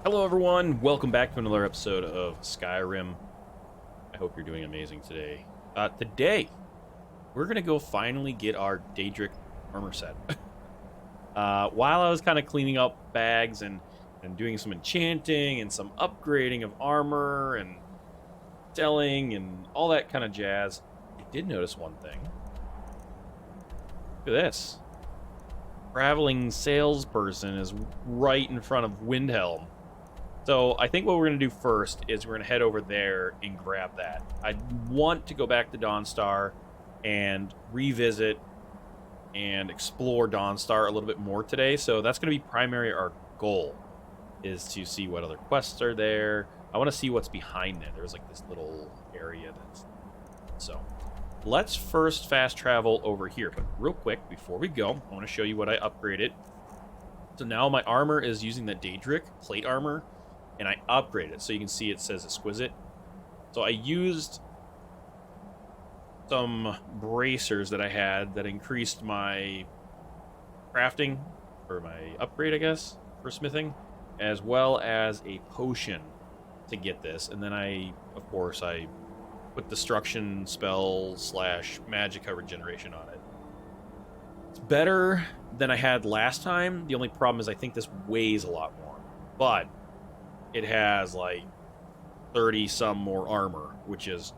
Hello everyone, welcome back to another episode of Skyrim. I hope you're doing amazing today. Today, we're going to go finally get our Daedric armor set. While I was kind of cleaning up bags and doing some enchanting and some upgrading of armor and selling and all that kind of jazz, I did notice one thing. Look at this. Traveling salesperson is right in front of Windhelm. So I think what we're going to do first is we're going to head over there and grab that. I want to go back to Dawnstar and revisit and explore Dawnstar a little bit more today. So that's going to be primary our goal, is to see what other quests are there. I want to see what's behind it. There's like this little area that's... So let's first fast travel over here. But real quick, before we go, I want to show you what I upgraded. So now my armor is using the Daedric plate armor. And I upgraded it, so you can see it says exquisite. So I used some bracers that I had that increased my crafting, or my upgrade, I guess, for smithing, as well as a potion to get this. And then of course, I put destruction spell / magicka regeneration on it. It's better than I had last time. The only problem is I think this weighs a lot more. But it has like 30 some more armor, which is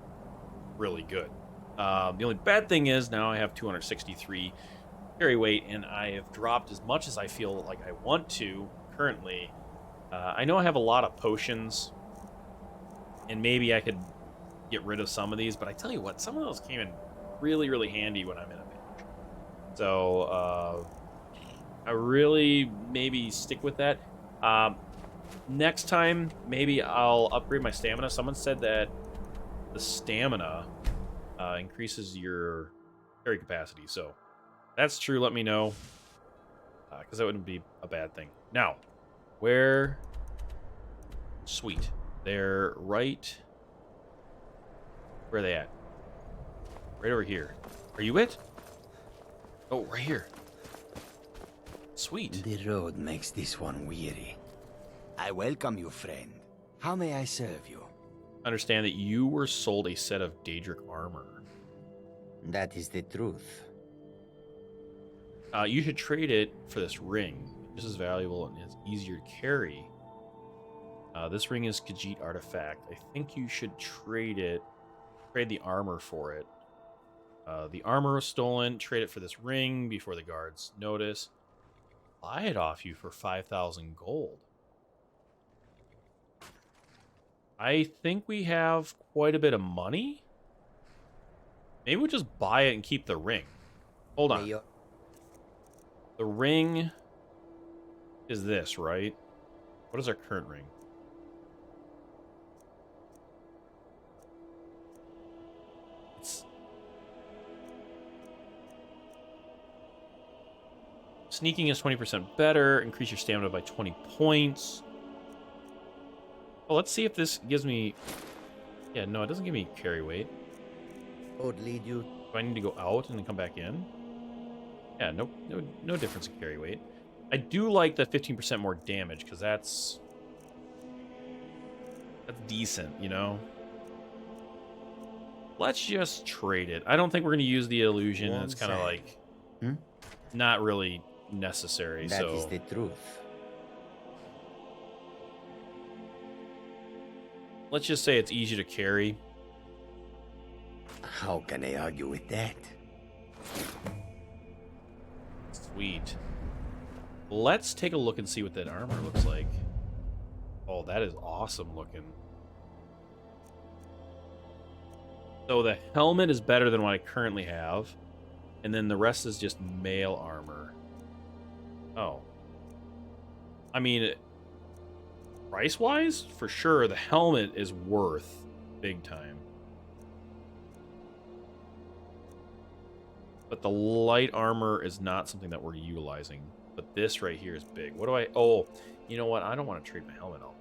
really good. The only bad thing is now I have 263 carry weight, and I have dropped as much as I feel like I want to currently. I know I have a lot of potions, and maybe I could get rid of some of these, but I tell you what, some of those came in really, really handy when I'm in a pinch. So I really maybe stick with that. Next time, maybe I'll upgrade my stamina. Someone said that the stamina increases your carry capacity. So if that's true, let me know, because that wouldn't be a bad thing. Now, where... Sweet. They're right... Where are they at? Right over here. Are you it? Oh, right here. Sweet. The road makes this one weary. I welcome you, friend. How may I serve you? Understand that you were sold a set of Daedric armor. That is the truth. You should trade it for this ring. This is valuable and is easier to carry. This ring is Khajiit artifact. I think you should trade the armor for it. The armor was stolen. Trade it for this ring before the guards notice. Buy it off you for 5,000 gold. I think we have quite a bit of money. Maybe we'll just buy it and keep the ring. Hold on. The ring is this, right? What is our current ring? It's... Sneaking is 20% better. Increase your stamina by 20 points. Well, let's see if this gives me... Yeah, no, it doesn't give me carry weight. Would lead you. Do I need to go out and then come back in? Yeah, no difference in carry weight. I do like the 15% more damage, because that's decent, you know? Let's just trade it. I don't think we're going to use the illusion. It's kind of like not really necessary. That is the truth. Let's just say it's easy to carry. How can I argue with that? Sweet. Let's take a look and see what that armor looks like. Oh, that is awesome looking. So the helmet is better than what I currently have. And then the rest is just mail armor. Oh. I mean... Price-wise, for sure, the helmet is worth big time. But the light armor is not something that we're utilizing. But this right here is big. What do I... Oh, you know what? I don't want to trade my helmet on.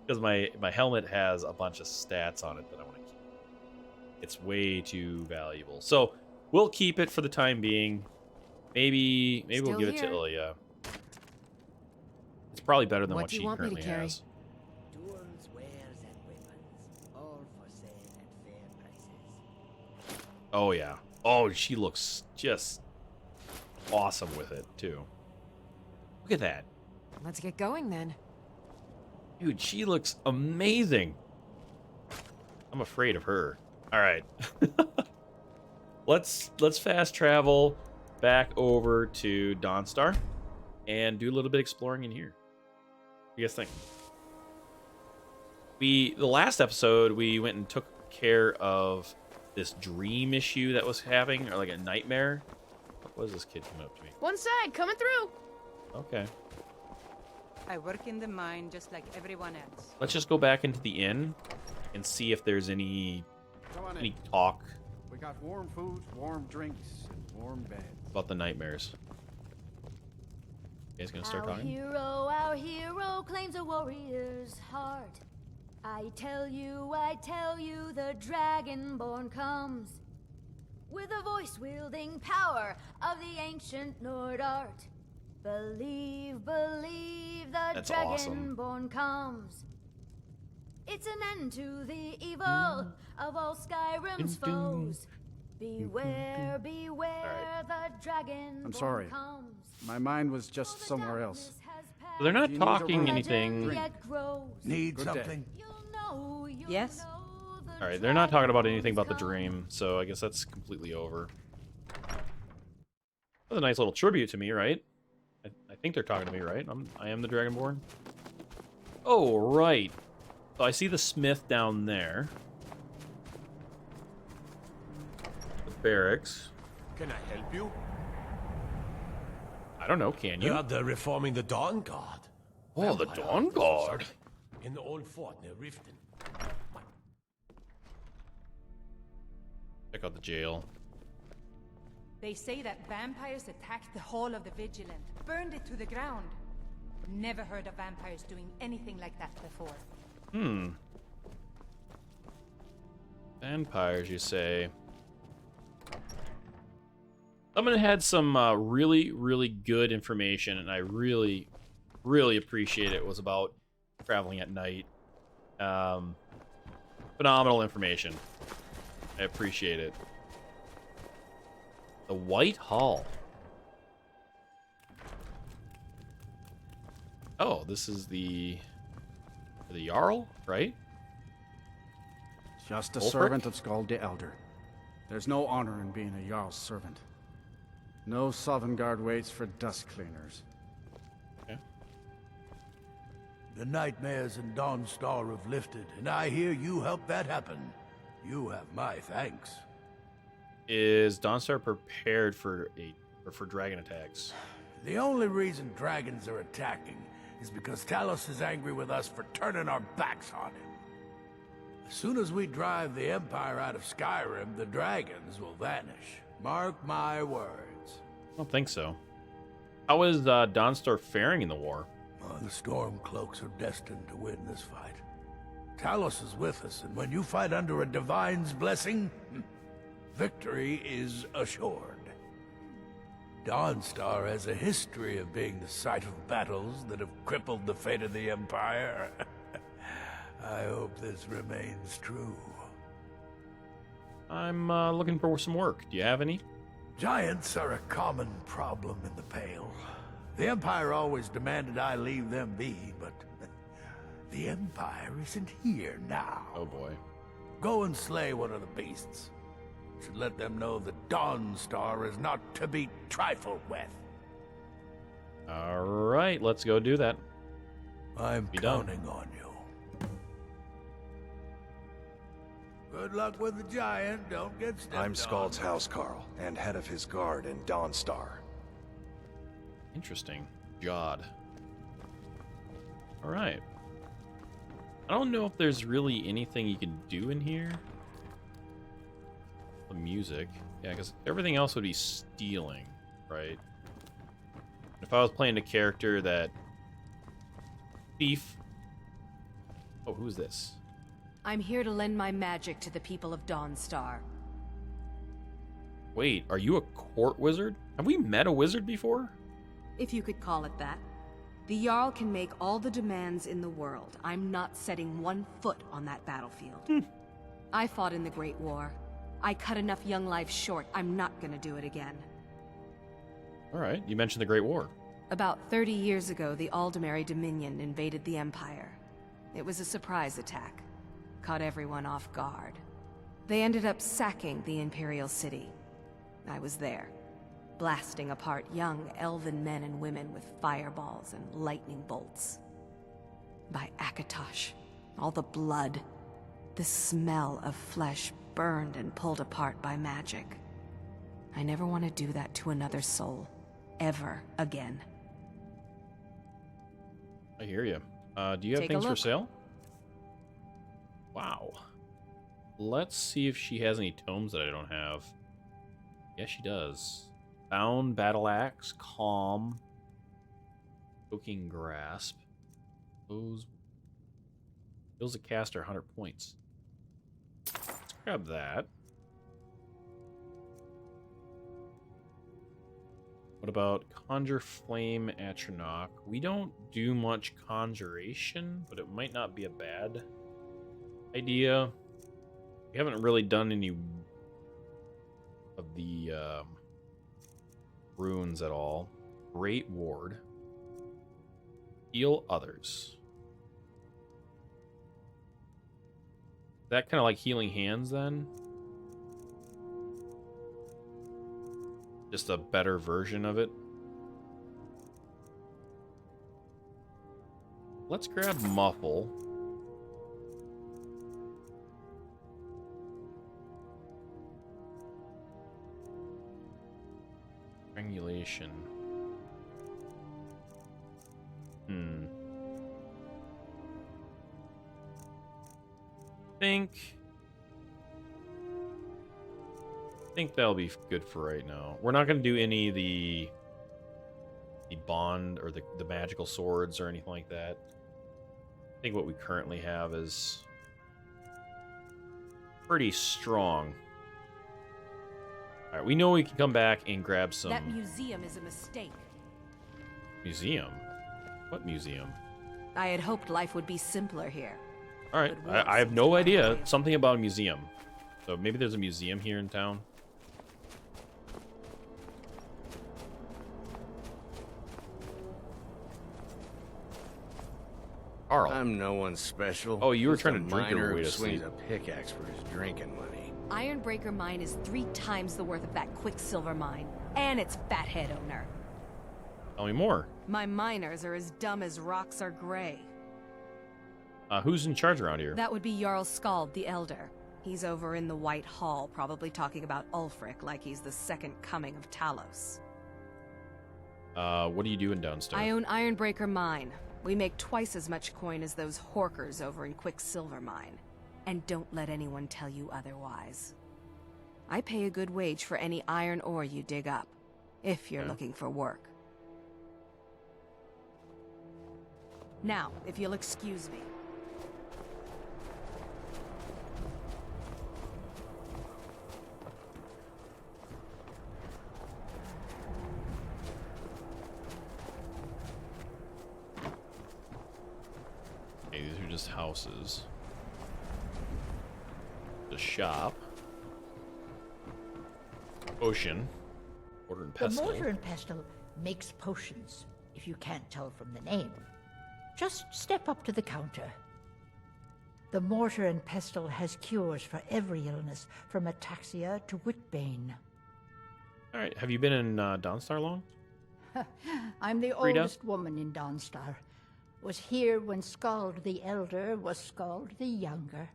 Because my helmet has a bunch of stats on it that I want to keep. It's way too valuable. So, we'll keep it for the time being. Maybe we'll give it to Ilya. It's probably better than what do she you want me to currently carry? has. Tools, wares, and weapons, all for sale at fair prices. Oh, yeah. Oh, she looks just awesome with it, too. Look at that. Let's get going then. Dude, she looks amazing. I'm afraid of her. All right. Let's fast travel back over to Dawnstar and do a little bit of exploring in here. What do you guys think? The last episode, we went and took care of this dream issue that was having, or like a nightmare. What was this kid coming up to me? One side, coming through. Okay. I work in the mine just like everyone else. Let's just go back into the inn and see if there's any talk We got warm food, warm drinks, and warm beds. about the nightmares. You guys gonna start talking? Our hero claims a warrior's heart. I tell you, the Dragonborn comes with a voice-wielding power of the ancient Nord art. Believe, the That's awesome. Dragonborn comes. It's an end to the evil of all Skyrim's foes. Beware, the Dragonborn I'm sorry. comes. My mind was just somewhere else. So they're not You need a talking room. anything. Need Good something? Yes? All right, they're not talking about anything about the dream, so I guess that's completely over. That's a nice little tribute to me, right? I think they're talking to me, right? I am the Dragonborn. Oh, right. So I see the smith down there. The barracks. Can I help you? I don't know, can you? They're reforming the Dawn Guard. Oh, the Vampire Dawn hunters or Guard. something. In the old fort near Riften. Check out the jail. They say that vampires attacked the Hall of the Vigilant, burned it to the ground. Never heard of vampires doing anything like that before. Vampires, you say? Someone had some really, really good information, and I really, really appreciate it. It was about traveling at night. Phenomenal information. I appreciate it. The White Hall. Oh, this is the Jarl, right? Just a Ulfric? servant of Skald the Elder. There's no honor in being a Jarl's servant. No Sovngarde waits for dust cleaners. Okay. The nightmares in Dawnstar have lifted, and I hear you helped that happen. You have my thanks. Is Dawnstar prepared for dragon attacks? The only reason dragons are attacking is because Talos is angry with us for turning our backs on him. As soon as we drive the Empire out of Skyrim, the dragons will vanish. Mark my words. I don't think so. How is Dawnstar faring in the war? The Stormcloaks are destined to win this fight. Talos is with us, and when you fight under a divine's blessing, victory is assured. Dawnstar has a history of being the site of battles that have crippled the fate of the Empire. I hope this remains true. I'm looking for some work. Do you have any? Giants are a common problem in the Pale. The Empire always demanded I leave them be, but the Empire isn't here now. Oh boy. Go and slay one of the beasts. Should let them know that Dawnstar is not to be trifled with. All right, let's go do that. I'm Be done. counting on you. Good luck with the giant. Don't get stepped I'm on. Skald's housecarl, and head of his guard in Dawnstar. Interesting. Jod. All right. I don't know if there's really anything you can do in here. The music. Yeah, because everything else would be stealing, right? If I was playing a character that... Thief. Oh, who's this? I'm here to lend my magic to the people of Dawnstar. Wait, are you a court wizard? Have we met a wizard before? If you could call it that. The Jarl can make all the demands in the world. I'm not setting 1 foot on that battlefield. I fought in the Great War. I cut enough young lives short. I'm not gonna do it again. All right, you mentioned the Great War. About 30 years ago, the Aldemary Dominion invaded the Empire. It was a surprise attack. Caught everyone off guard. They ended up sacking the Imperial City. I was there, blasting apart young elven men and women with fireballs and lightning bolts. By Akatosh, all the blood, the smell of flesh burned and pulled apart by magic. I never want to do that to another soul, ever again. I hear you. Do you have Take a things for look. sale? Wow. Let's see if she has any tomes that I don't have. Yes, she does. Bound Battle Axe, Calm, Choking Grasp. Those fills a caster 100 points. Let's grab that. What about Conjure Flame Atronach? We don't do much conjuration, but it might not be a bad idea. We haven't really done any of the runes at all. Great Ward. Heal others. Is that kind of like Healing Hands then? Just a better version of it. Let's grab Muffle. Strangulation. Think that'll be good for right now. We're not going to do any of the bond or the magical swords or anything like that. I think what we currently have is pretty strong. All right, we know we can come back and grab some. That museum is a mistake. Museum? What museum? I had hoped life would be simpler here. All right, But I have no what's idea. the- Something about a museum. So maybe there's a museum here in town. Carl. I'm no one special. Oh, you were Just trying a to drink your miner way who to swings sleep. a pickaxe for his drinking money. Ironbreaker Mine is 3 times the worth of that Quicksilver mine, and its fathead owner. Tell me more. My miners are as dumb as rocks are gray. Who's in charge around here? That would be Jarl Skald the Elder. He's over in the White Hall, probably talking about Ulfric like he's the second coming of Talos. What are you doing downstairs? I own Ironbreaker Mine. We make twice as much coin as those horkers over in Quicksilver Mine. And don't let anyone tell you otherwise. I pay a good wage for any iron ore you dig up, if you're looking for work. Now, if you'll excuse me. Okay, these are just houses. The shop. Ocean. Mortar and The pestle. mortar and pestle makes potions, if you can't tell from the name. Just step up to the counter. The mortar and pestle has cures for every illness, from ataxia to whitbane. All right, have you been in Dawnstar long? I'm the Frida? oldest woman in Dawnstar. Was here when Skald the Elder was Skald the Younger.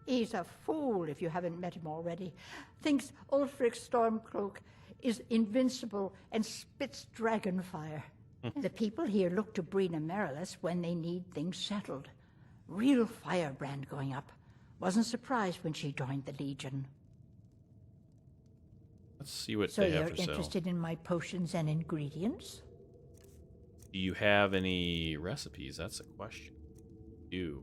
He's a fool if you haven't met him already. Thinks Ulfric Stormcloak is invincible and spits dragon fire. The people here look to Brina Merilis when they need things settled. Real firebrand going up. Wasn't surprised when she joined the Legion. Let's see what So they have you're for sale. interested in my potions and ingredients? Do you have any recipes? That's a question. Do.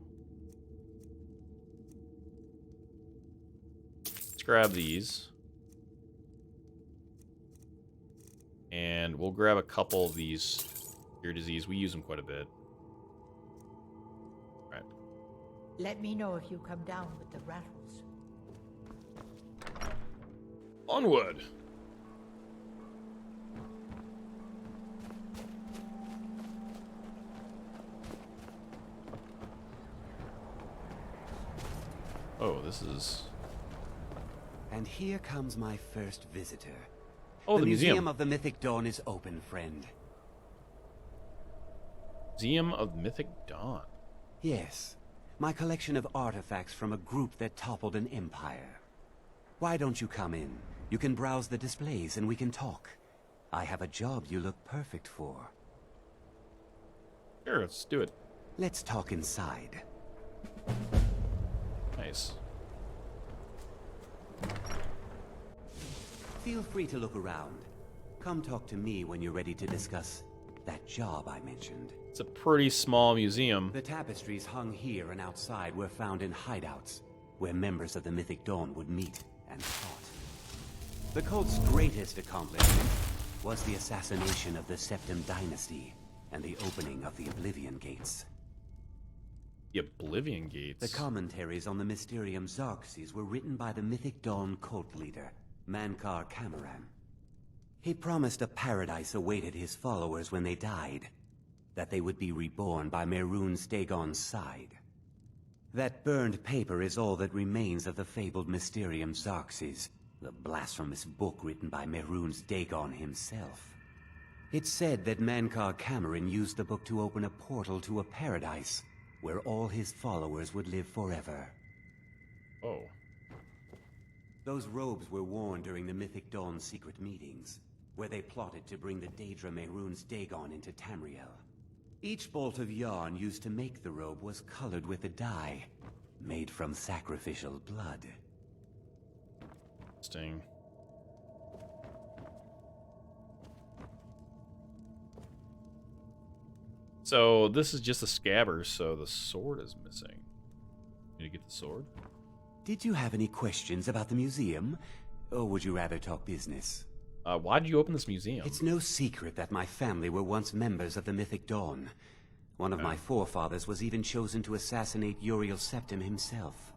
Let's grab these. And we'll grab a couple of these Ear disease, we use them quite a bit. Right. Let me know if you come down with the rattles. Onward! Oh, this is... And here comes my first visitor. Oh, the Museum of the Mythic Dawn is open, friend. Museum of Mythic Dawn? Yes. My collection of artifacts from a group that toppled an empire. Why don't you come in? You can browse the displays and we can talk. I have a job you look perfect for. Sure, let's do it. Let's talk inside. Nice. Feel free to look around. Come talk to me when you're ready to discuss that job I mentioned. It's a pretty small museum. The tapestries hung here and outside were found in hideouts, where members of the Mythic Dawn would meet and fought. The cult's greatest accomplishment was the assassination of the Septim Dynasty and the opening of the Oblivion Gates. The Oblivion Gates? The commentaries on the Mysterium Xarxes were written by the Mythic Dawn cult leader, Mankar Camoran. He promised a paradise awaited his followers when they died, that they would be reborn by Mehrunes Dagon's side. That burned paper is all that remains of the fabled Mysterium Xarxes, the blasphemous book written by Mehrunes Dagon himself. It's said that Mankar Camoran used the book to open a portal to a paradise, where all his followers would live forever. Oh. Those robes were worn during the Mythic Dawn's secret meetings, where they plotted to bring the Daedra Mehrunes Dagon into Tamriel. Each bolt of yarn used to make the robe was colored with a dye, made from sacrificial blood. Interesting. So this is just a scabbard, so the sword is missing. Need to get the sword? Did you have any questions about the museum? Or would you rather talk business? Why did you open this museum? It's no secret that my family were once members of the Mythic Dawn. One of my forefathers was even chosen to assassinate Uriel Septim himself.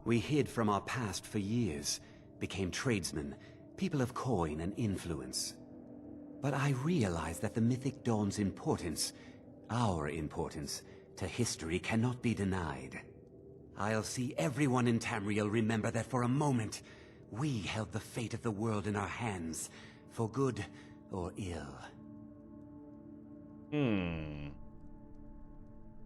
We hid from our past for years, became tradesmen, people of coin and influence. But I realized that the Mythic Dawn's importance, our importance, to history cannot be denied. I'll see everyone in Tamriel remember that for a moment, we held the fate of the world in our hands, for good or ill.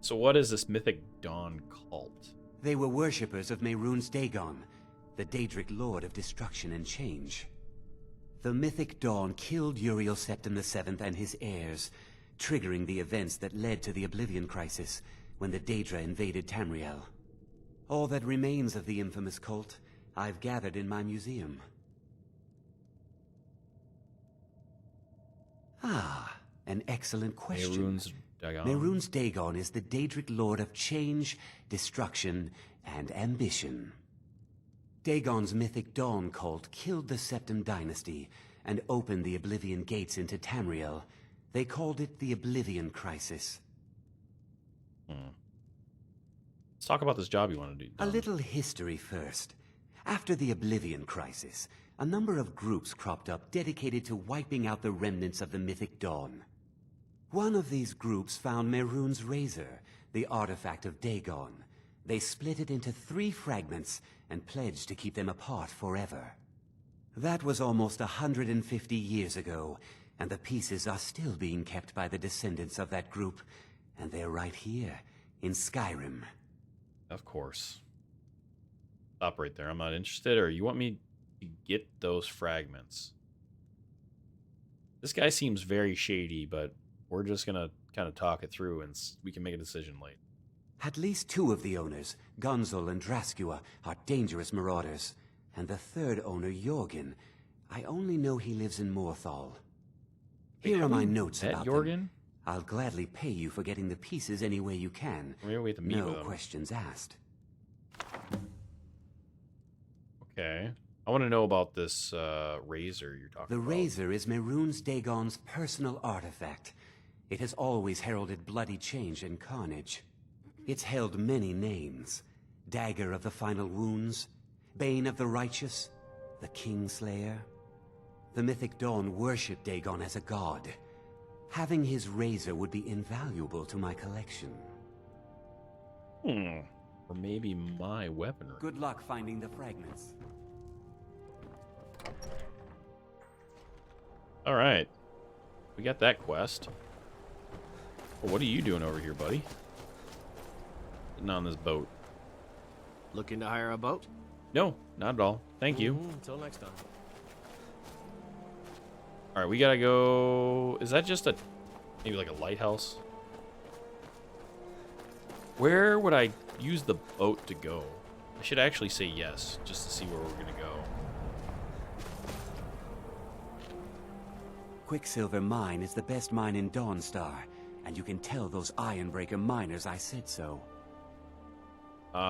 So what is this Mythic Dawn cult? They were worshippers of Mehrunes Dagon, the Daedric Lord of Destruction and Change. The Mythic Dawn killed Uriel Septim VII and his heirs, triggering the events that led to the Oblivion Crisis when the Daedra invaded Tamriel. All that remains of the infamous cult I've gathered in my museum. Ah, an excellent question. Mehrunes Dagon is the Daedric Lord of Change, Destruction, and Ambition. Dagon's Mythic Dawn cult killed the Septim Dynasty and opened the Oblivion Gates into Tamriel. They called it the Oblivion Crisis. Let's talk about this job you want to do. A little history first. After the Oblivion Crisis, a number of groups cropped up dedicated to wiping out the remnants of the Mythic Dawn. One of these groups found Mehrunes' razor, the artifact of Dagon. They split it into 3 fragments and pledged to keep them apart forever. That was almost 150 years ago, and the pieces are still being kept by the descendants of that group, and they're right here, in Skyrim. Of course. Stop right there. I'm not interested, or you want me to get those fragments? This guy seems very shady, but we're just gonna kind of talk it through and we can make a decision later. At least 2 of the owners, Gonzol and Draskua, are dangerous marauders. And the 3rd owner, Jorgen, I only know he lives in Morthal. Here are my notes about Jorgen? them. I'll gladly pay you for getting the pieces any way you can. Maybe we have to meet with No him. questions asked. Okay. I want to know about this razor you're talking The about. razor is Mehrunes Dagon's personal artifact. It has always heralded bloody change and carnage. It's held many names. Dagger of the Final Wounds, Bane of the Righteous, the Kingslayer. The Mythic Dawn worship Dagon as a god. Having his razor would be invaluable to my collection. Or maybe my weaponry. Good luck finding the fragments. Alright. We got that quest. Well, what are you doing over here, buddy? Sitting on this boat. Looking to hire a boat? No, not at all. Thank you. Until next time. Alright, we gotta go... Is that just a... maybe like a lighthouse? Where would I use the boat to go? I should actually say yes, just to see where we're gonna go. Quicksilver Mine is the best mine in Dawnstar, and you can tell those Ironbreaker miners I said so.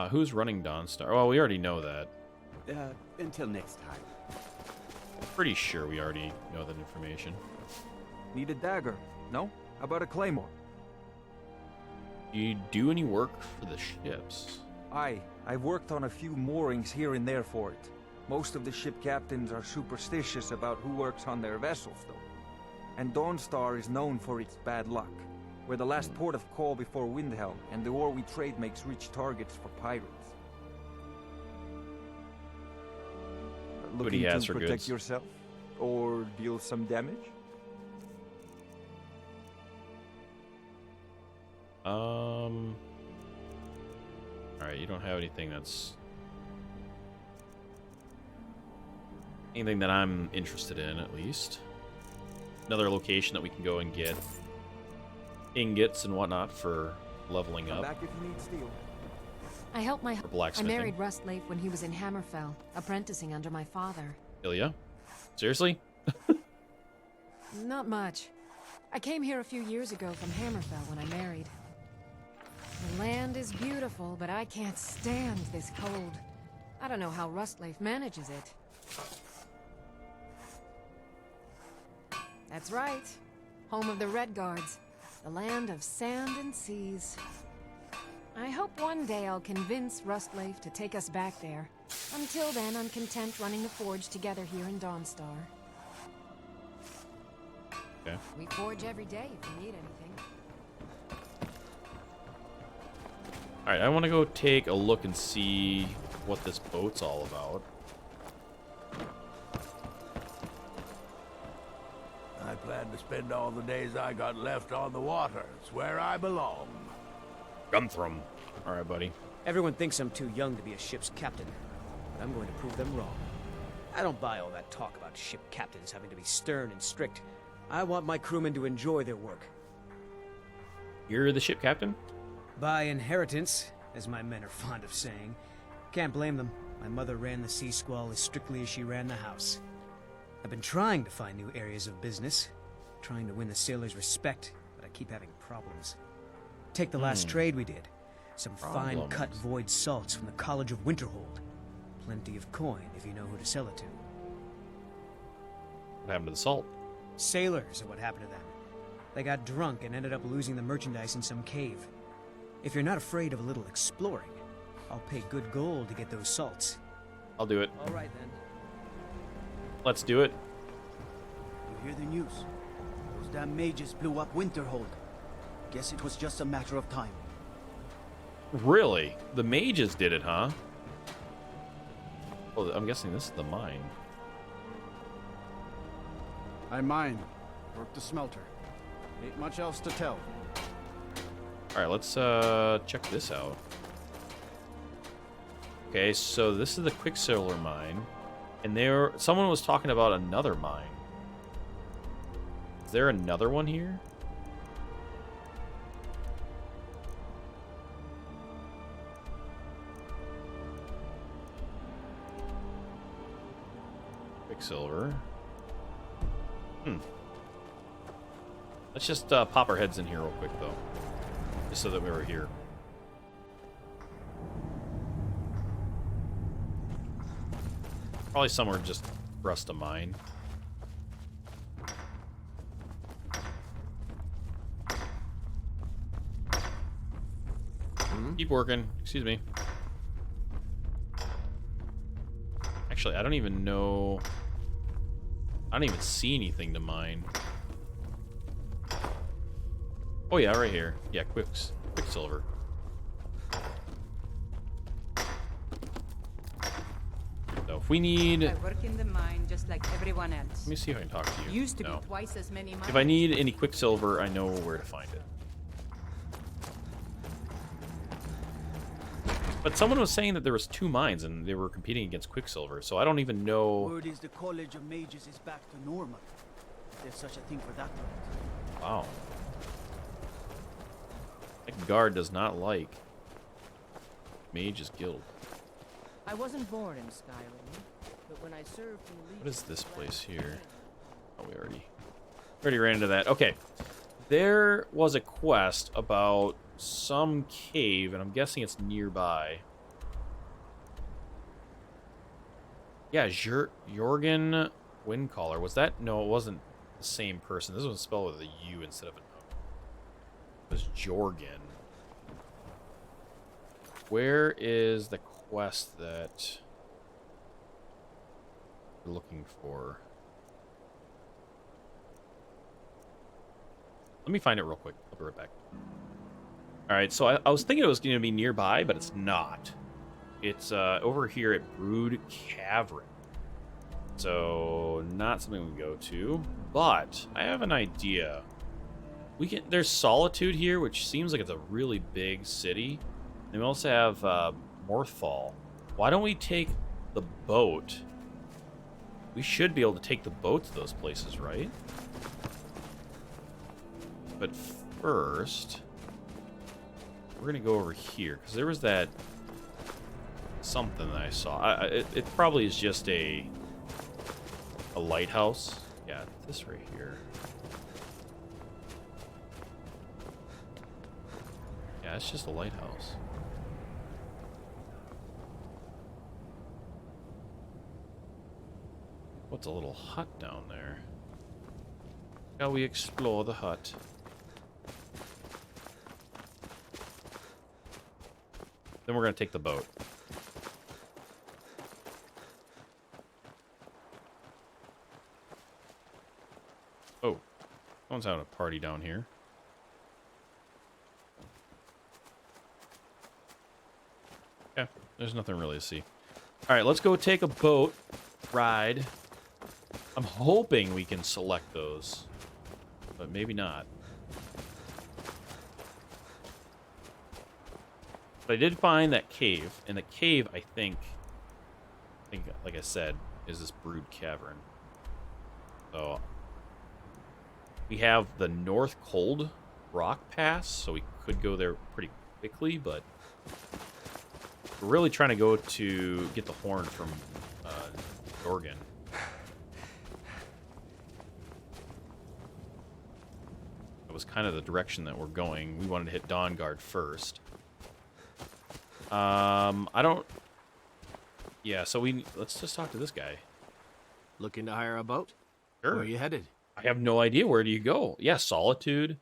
Who's running Dawnstar? Well, we already know that. Until next time. Pretty sure we already know that information. Need a dagger? No? How about a claymore? Do you do any work for the ships? I've worked on a few moorings here and there for it. Most of the ship captains are superstitious about who works on their vessels, though. And Dawnstar is known for its bad luck. We're the last port of call before Windhelm, and the ore we trade makes rich targets for pirates. What do you Looking has to for protect goods? yourself? Or deal some damage? Alright, you don't have anything that's... anything that I'm interested in, at least. Another location that we can go and get ingots and whatnot for leveling Come up. back if you need steel. I helped my... For I blacksmithing. married Rustleif when he was in Hammerfell, apprenticing under my father. Ilya? Seriously? Not much. I came here a few years ago from Hammerfell when I married. The land is beautiful, but I can't stand this cold. I don't know how Rustleif manages it. That's right. Home of the Red Guards. The land of sand and seas. I hope one day I'll convince Rustleif to take us back there. Until then, I'm content running the forge together here in Dawnstar. Okay. We forge every day if you need anything. Alright, I want to go take a look and see what this boat's all about. I plan to spend all the days I got left on the water. It's where I belong. Guthrum. Alright, buddy. Everyone thinks I'm too young to be a ship's captain, but I'm going to prove them wrong. I don't buy all that talk about ship captains having to be stern and strict. I want my crewmen to enjoy their work. You're the ship captain? By inheritance, as my men are fond of saying. Can't blame them. My mother ran the Sea Squall as strictly as she ran the house. I've been trying to find new areas of business, trying to win the sailors' respect, but I keep having problems. Take the last trade we did. Some fine cut void salts from the College of Winterhold. Plenty of coin if you know who to sell it to. What happened to the salt? Sailors are what happened to them. They got drunk and ended up losing the merchandise in some cave. If you're not afraid of a little exploring, I'll pay good gold to get those salts. I'll do it. All right, then. Let's do it. You hear the news? Those damn mages blew up Winterhold. Guess it was just a matter of time. Really? The mages did it, huh? Well, I'm guessing this is the mine. I mine. Work the smelter. Ain't much else to tell. Alright, let's check this out. Okay, so this is the Quicksilver mine. And someone was talking about another mine. Is there another one here? Quicksilver. Let's just pop our heads in here real quick, though. Just so that we were here. Probably somewhere just for us to mine. Keep working. Excuse me. Actually, I don't even know. I don't even see anything to mine. Oh yeah, right here. Yeah, Quicksilver. So if we need... I work in the mine just like everyone else. Let me see if I can talk to you. Used to be twice as many mines. If I need any Quicksilver, I know where to find it. But someone was saying that there was 2 mines and they were competing against Quicksilver, so I don't even know... Word is the College of Mages is back to normal. If there's such a thing for that. Wow. That guard does not like Mage's Guild. I wasn't born in Skyrim, but when I served in the What is this place here? Oh, we already ran into that. Okay. There was a quest about some cave, and I'm guessing it's nearby. Yeah, Jorgen Windcaller. Was that? No, it wasn't the same person. This was spelled with a U instead of an O. It was Jorgen. Where is the quest that we're looking for? Let me find it real quick. I'll be right back. Alright, so I was thinking it was going to be nearby, but it's not. It's over here at Brood Cavern. So, not something we can go to. But, I have an idea. There's Solitude here, which seems like it's a really big city. And we also have Morthfall. Why don't we take the boat? We should be able to take the boat to those places, right? But first, we're going to go over here, because there was that something that I saw. It probably is just a lighthouse. Yeah, this right here. Yeah, it's just a lighthouse. What's a little hut down there? Shall we explore the hut? Then we're going to take the boat. Oh, someone's having a party down here. Yeah, there's nothing really to see. All right, let's go take a boat ride. I'm hoping we can select those, but maybe not. But I did find that cave, and the cave, I think, like I said, is this Brood Cavern. So we have the North Cold Rock Pass, so we could go there pretty quickly, but we're really trying to go to get the horn from Jorgen. That was kind of the direction that we're going. We wanted to hit Dawnguard first. I don't... Yeah, so let's just talk to this guy. Looking to hire a boat? Sure. Where are you headed? I have no idea. Where do you go? Yeah, Solitude.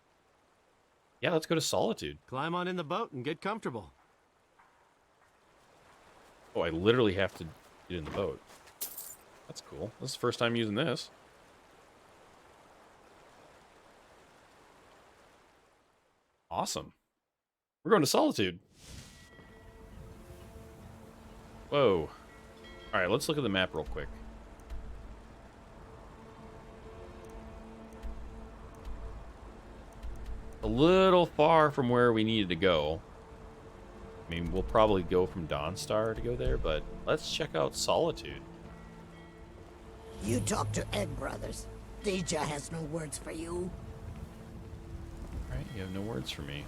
Yeah, let's go to Solitude. Climb on in the boat and get comfortable. Oh, I literally have to get in the boat. That's cool. This is the first time using this. Awesome. We're going to Solitude. Whoa. Alright, let's look at the map real quick. A little far from where we needed to go. I mean, we'll probably go from Dawnstar to go there, but let's check out Solitude. You talk to Egg Brothers. Deja has no words for you. Alright, you have no words for me.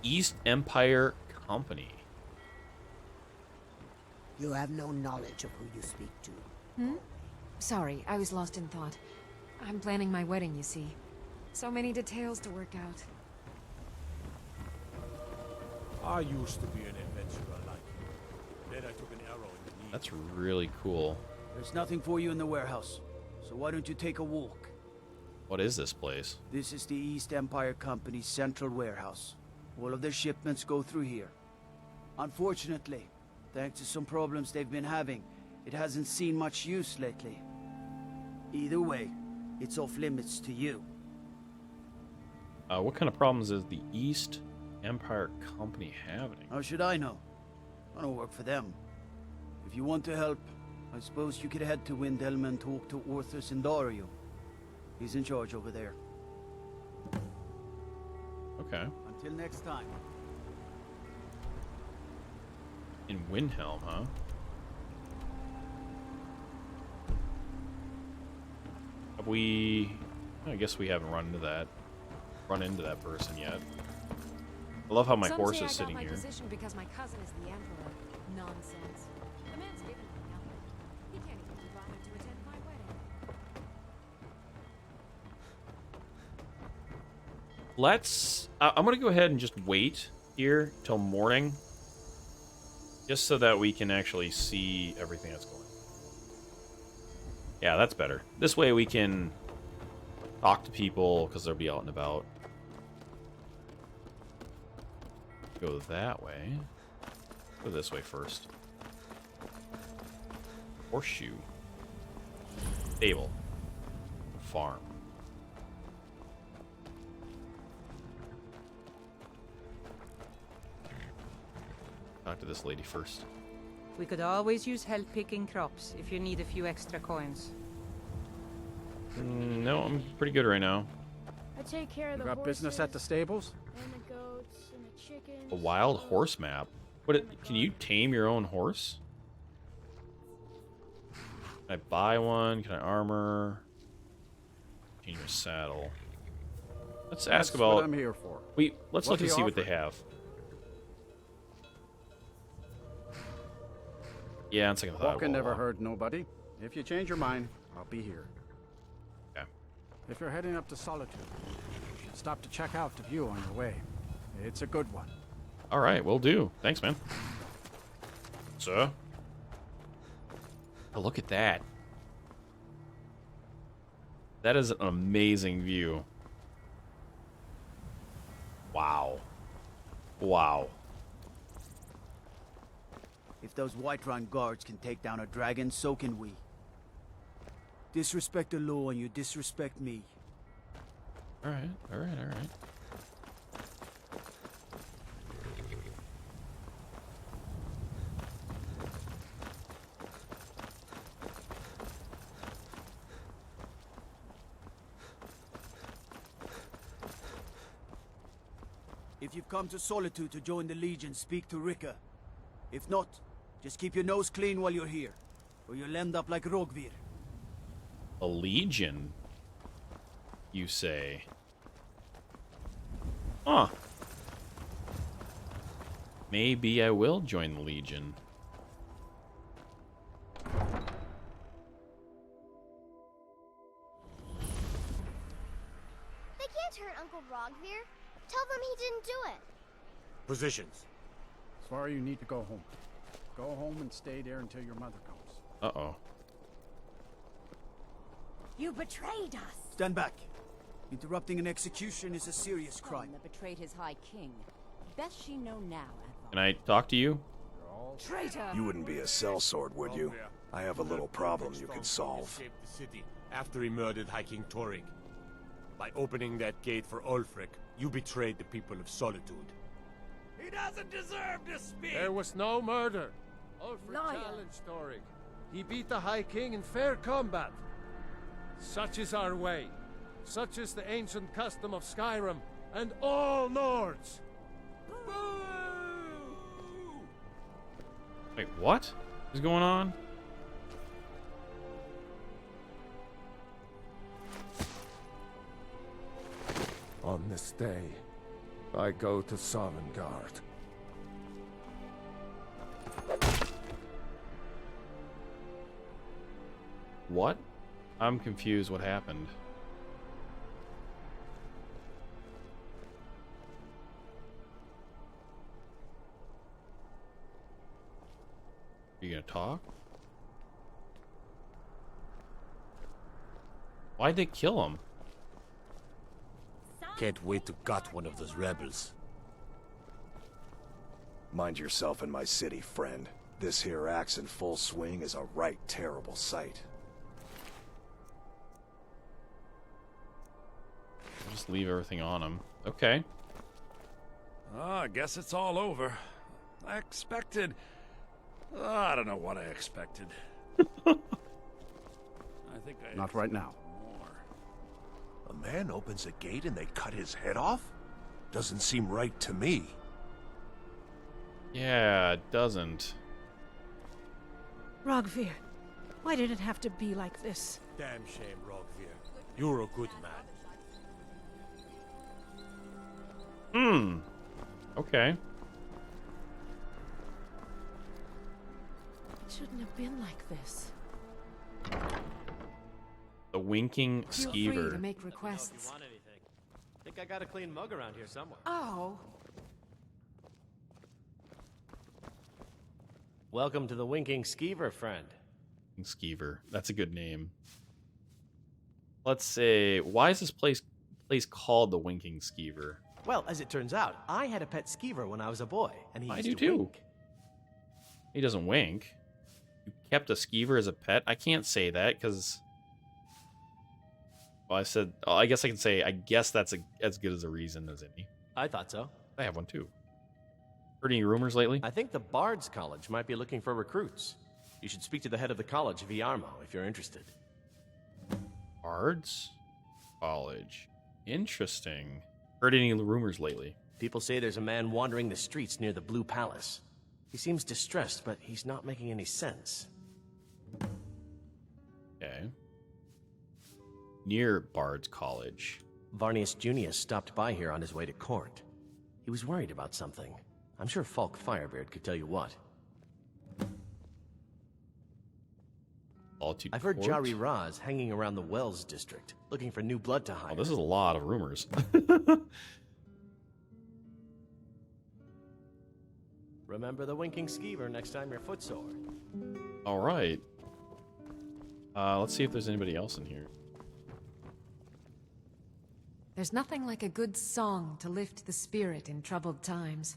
East Empire Company. You have no knowledge of who you speak to. Hmm? Sorry, I was lost in thought. I'm planning my wedding, you see. So many details to work out. I used to be an adventurer like you. Then I took an arrow in the knee. That's really cool. There's nothing for you in the warehouse, so why don't you take a walk? What is this place? This is the East Empire Company's central warehouse. All of their shipments go through here. Unfortunately, thanks to some problems they've been having, it hasn't seen much use lately. Either way, it's off limits to you. What kind of problems is the East Empire Company having? How should I know? I don't work for them. If you want to help, I suppose you could head to Windhelm and talk to Orthus and Dario. He's in charge over there. Okay. Until next time. In Windhelm, huh? Have we... I guess we haven't run into that person yet. I love how my horse is sitting here. Position because my cousin is the emperor. Nonsense. The man's given me nothing. He can't even be bothered to attend my wedding. Let's... I'm going to go ahead and just wait here till morning. Just so that we can actually see everything that's going on. Yeah, that's better. This way we can talk to people, because they'll be out and about. Go that way. Go this way first. Horseshoe. Stable. Farm. Talk to this lady first. We could always use help picking crops if you need a few extra coins. No, I'm pretty good right now. I take care of You the got horses business at the stables? and the goats and the chickens. A wild horse map. Can you tame your own horse? Can I buy one? Can I armor? Change my saddle. Let's ask That's about. what I'm here for. Let's What look do and you see what they offer? have. Yeah, on second thought. Walking never hurt nobody. If you change your mind, I'll be here. Okay. If you're heading up to Solitude, you should stop to check out the view on your way. It's a good one. All right, will do. Thanks, man. Sir. Oh, look at that. That is an amazing view. Wow. Wow. If those Whiterun guards can take down a dragon, so can we. Disrespect the law and you disrespect me. Alright, alright, alright. If you've come to Solitude to join the Legion, speak to Rika. If not, just keep your nose clean while you're here, or you'll end up like Rogvir. A legion, you say? Huh. Maybe I will join the Legion. They can't hurt Uncle Rogvir. Tell them he didn't do it. Positions. Sorry, you need to go home. Go home and stay there until your mother comes. Uh-oh. You betrayed us. Stand back. Interrupting an execution is a serious crime. That betrayed his high king. Best she know now, Adval. Can I talk to you? Traitor. You wouldn't be a sellsword, would you? I have a little problem you could solve. Saved the city after he murdered High King Torig. By opening that gate for Ulfric, you betrayed the people of Solitude. He doesn't deserve to speak! There was no murder. Ulfric Liar. challenged Torig. He beat the High King in fair combat. Such is our way. Such is the ancient custom of Skyrim and all Nords. Wait, what is going on? On this day, I go to Sovngarde. What? I'm confused what happened. You gonna talk? Why'd they kill him? Can't wait to gut one of those rebels. Mind yourself in my city, friend. This here axe in full swing is a right terrible sight. I'll just leave everything on him. Okay. I guess it's all over. I expected... I don't know what I expected. I think I... Not right now. A man opens a gate and they cut his head off? Doesn't seem right to me. Yeah, it doesn't. Rogvir, why did it have to be like this? Damn shame, Rogvir. You're a good man. Okay. It shouldn't have been like this. The winking Feel free to skeever. make requests. Think I got a clean mug around here somewhere. Oh. Welcome to the Winking Skeever, friend. Skeever. That's a good name. Let's say, why is this place called the Winking Skeever? Well, as it turns out, I had a pet skeever when I was a boy, and he I used do to too. wink. He doesn't wink. You kept a skeever as a pet? I can't say that because... Well, I guess I can say, I guess that's as good as a reason as any. I thought so. I have one too. Heard any rumors lately? I think the Bards College might be looking for recruits. You should speak to the head of the college, Viarmo, if you're interested. Bards College. Interesting. Heard any rumors lately? People say there's a man wandering the streets near the Blue Palace. He seems distressed, but he's not making any sense. Okay. Near Bards College. Varnius Junius stopped by here on his way to court. He was worried about something. I'm sure Falk Firebeard could tell you what. Solitude I've heard Court? Jari Raz hanging around the Wells district, looking for new blood to hire. Oh, this is a lot of rumors. Remember the Winking Skeever next time you're footsore. All right. Let's see if there's anybody else in here. There's nothing like a good song to lift the spirit in troubled times.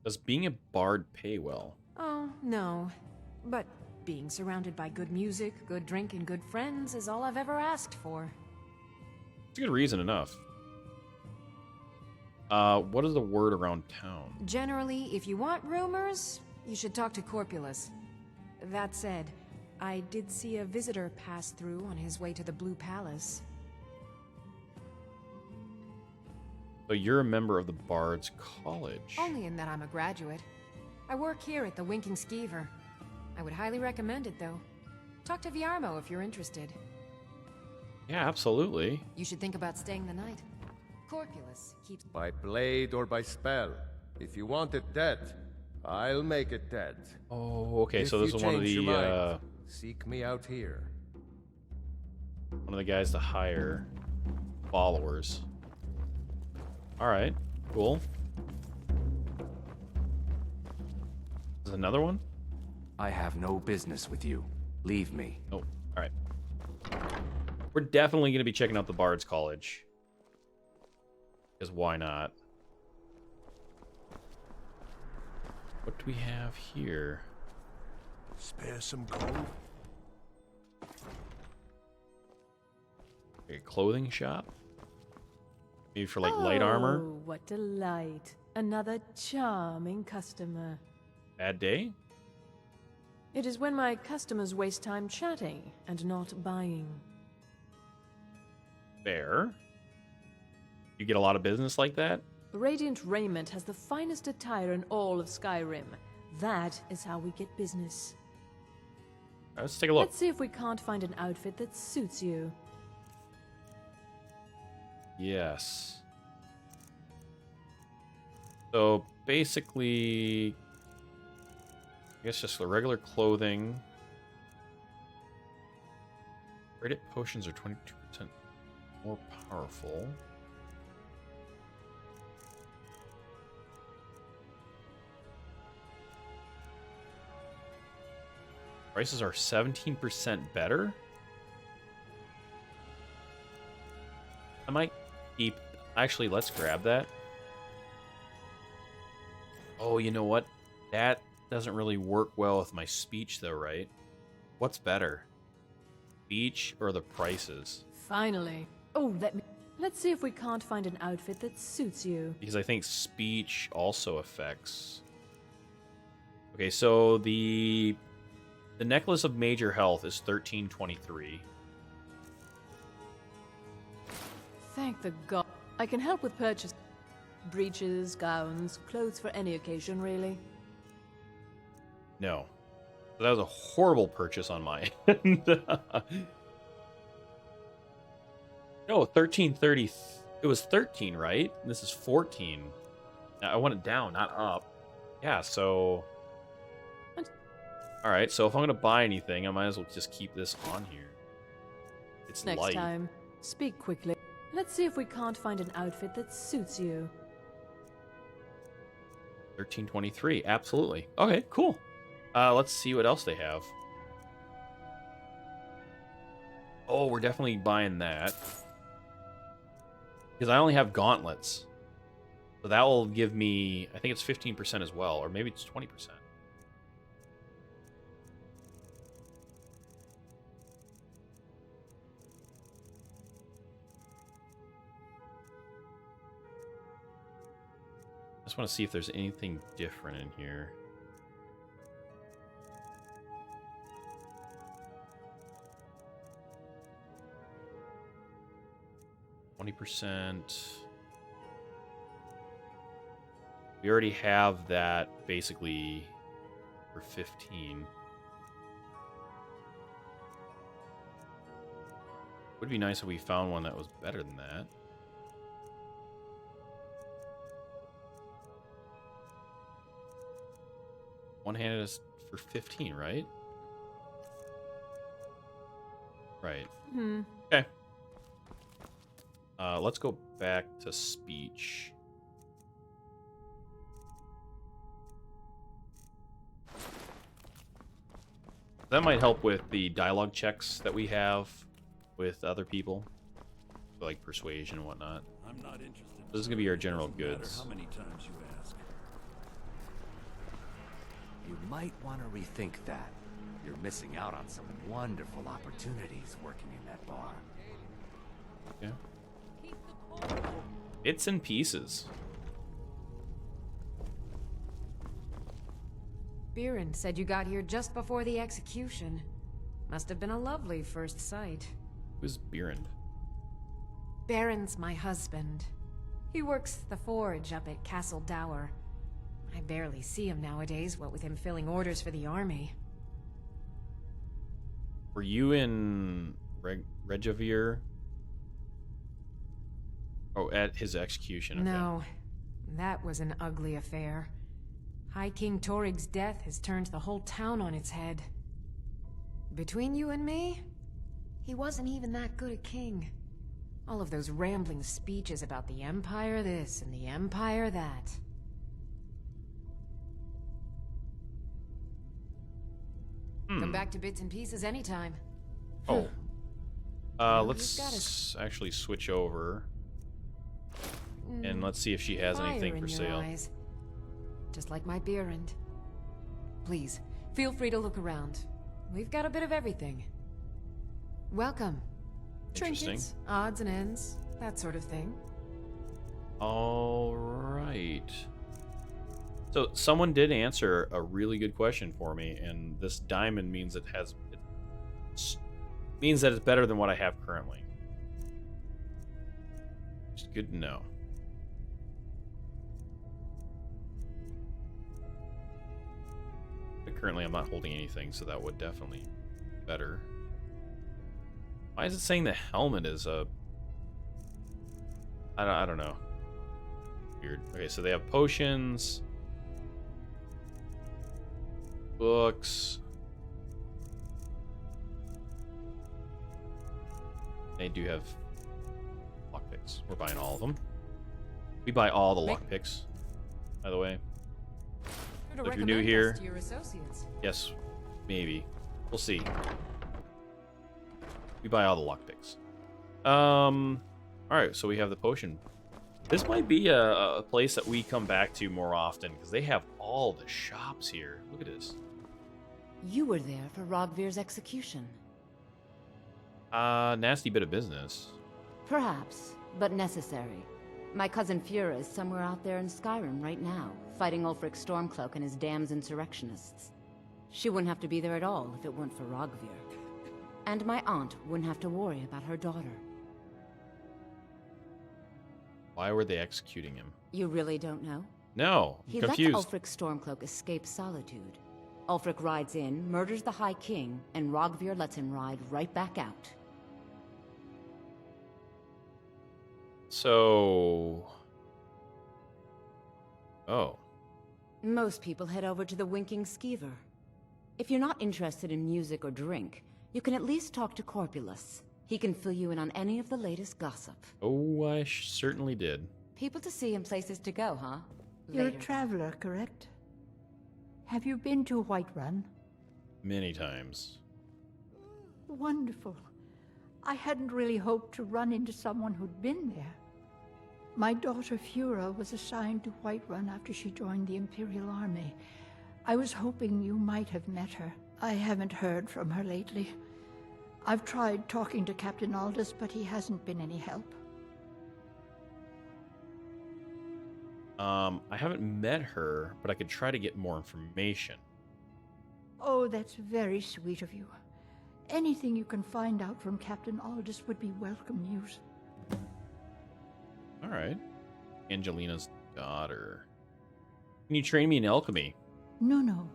Does being a bard pay well? Oh, no. But being surrounded by good music, good drink, and good friends is all I've ever asked for. It's a good reason enough. What is the word around town? Generally, if you want rumors, you should talk to Corpulus. That said, I did see a visitor pass through on his way to the Blue Palace. So you're a member of the Bards College. Only in that I'm a graduate. I work here at the Winking Skeever. I would highly recommend it, though. Talk to Viarmo if you're interested. Yeah, absolutely. You should think about staying the night. Corpulus keeps... By blade or by spell. If you want it dead, I'll make it dead. Oh, okay, If so this you is one of change your the, mind, seek me out here. one of the guys to hire followers. Alright, cool. There's another one? I have no business with you. Leave me. Oh, alright. We're definitely going to be checking out the Bards College. Because why not? What do we have here? Spare some gold. A clothing shop? Maybe for like light armor? Oh, what delight. Another charming customer. Bad day? It is when my customers waste time chatting and not buying. Fair. You get a lot of business like that? Radiant Raiment has the finest attire in all of Skyrim. That is how we get business. Let's take a look. Let's see if we can't find an outfit that suits you. Yes. So basically, I guess just the regular clothing. Rated potions are 22% more powerful. Prices are 17% better. I might keep... Actually, let's grab that. Oh, you know what? That doesn't really work well with my speech, though, right? What's better? Speech or the prices? Finally. Oh, let's see if we can't find an outfit that suits you. Because I think speech also affects... Okay, so the necklace of major health is 1323. Thank the god. I can help with purchase. Breeches, gowns, clothes for any occasion, really. No. That was a horrible purchase on my end. No, 1330. It was 13, right? This is 14. I want it down, not up. Yeah, so... Alright, so if I'm going to buy anything, I might as well just keep this on here. It's Next light. time, speak quickly. Let's see if we can't find an outfit that suits you. 1323, absolutely. Okay, cool. Let's see what else they have. Oh, we're definitely buying that. Because I only have gauntlets. So that will give me, I think it's 15% as well, or maybe it's 20%. I just want to see if there's anything different in here. %. We already have that basically for 15. Would be nice if we found one that was better than that. One-handed is for 15, right? Right. Okay. Let's go back to speech. That might help with the dialogue checks that we have with other people, like persuasion and whatnot. I'm not interested. This is gonna be our general Doesn't matter goods. how many times you ask. You might want to rethink that. You're missing out on some wonderful opportunities working in that bar. Yeah. Bits and pieces. Biren said you got here just before the execution. Must have been a lovely first sight. Who's Biren? Baron's my husband. He works the forge up at Castle Dower. I barely see him nowadays, what with him filling orders for the army. Were you in Regivier? Oh, at his execution. Okay. No, that was an ugly affair. High King Torig's death has turned the whole town on its head. Between you and me, he wasn't even that good a king. All of those rambling speeches about the Empire this and the Empire that. Come back to bits and pieces anytime. Oh. Well, Let's actually switch over. And let's see if she has Fire anything in for your sale. eyes. Just like my Beerend. Please, feel free to look around. We've got a bit of everything. Welcome. Interesting. Trinkets, odds and ends, that sort of thing. All right. So someone did answer a really good question for me, and this diamond means means that it's better than what I have currently. It's good to know. But currently I'm not holding anything, so that would definitely be better. Why is it saying the helmet is a... I don't know. Weird. Okay, so they have potions. Books. They do have lockpicks. We're buying all of them. We buy all the lockpicks, by the way. So if you're new here, to your associates. yes, maybe. We'll see. We buy all the lockpicks. Alright, so we have the potion This might be a place that we come back to more often, because they have all the shops here. Look at this. You were there for Rogvir's execution. Nasty bit of business. Perhaps, but necessary. My cousin Fura is somewhere out there in Skyrim right now, fighting Ulfric Stormcloak and his damned insurrectionists. She wouldn't have to be there at all if it weren't for Rogvir. And my aunt wouldn't have to worry about her daughter. Why were they executing him? You really don't know? No, I'm He confused. lets Ulfric Stormcloak escape Solitude. Ulfric rides in, murders the High King, and Rogvir lets him ride right back out. So... Oh. Most people head over to the Winking Skeever. If you're not interested in music or drink, you can at least talk to Corpulus. He can fill you in on any of the latest gossip. Oh, I certainly did. People to see and places to go, huh? You're a Later. traveler, correct? Have you been to Whiterun? Many times. Wonderful. I hadn't really hoped to run into someone who'd been there. My daughter Fura was assigned to Whiterun after she joined the Imperial Army. I was hoping you might have met her. I haven't heard from her lately. I've tried talking to Captain Aldous, but he hasn't been any help. I haven't met her, but I could try to get more information. Oh, that's very sweet of you. Anything you can find out from Captain Aldous would be welcome news. All right. Angelina's daughter. Can you train me in alchemy? No.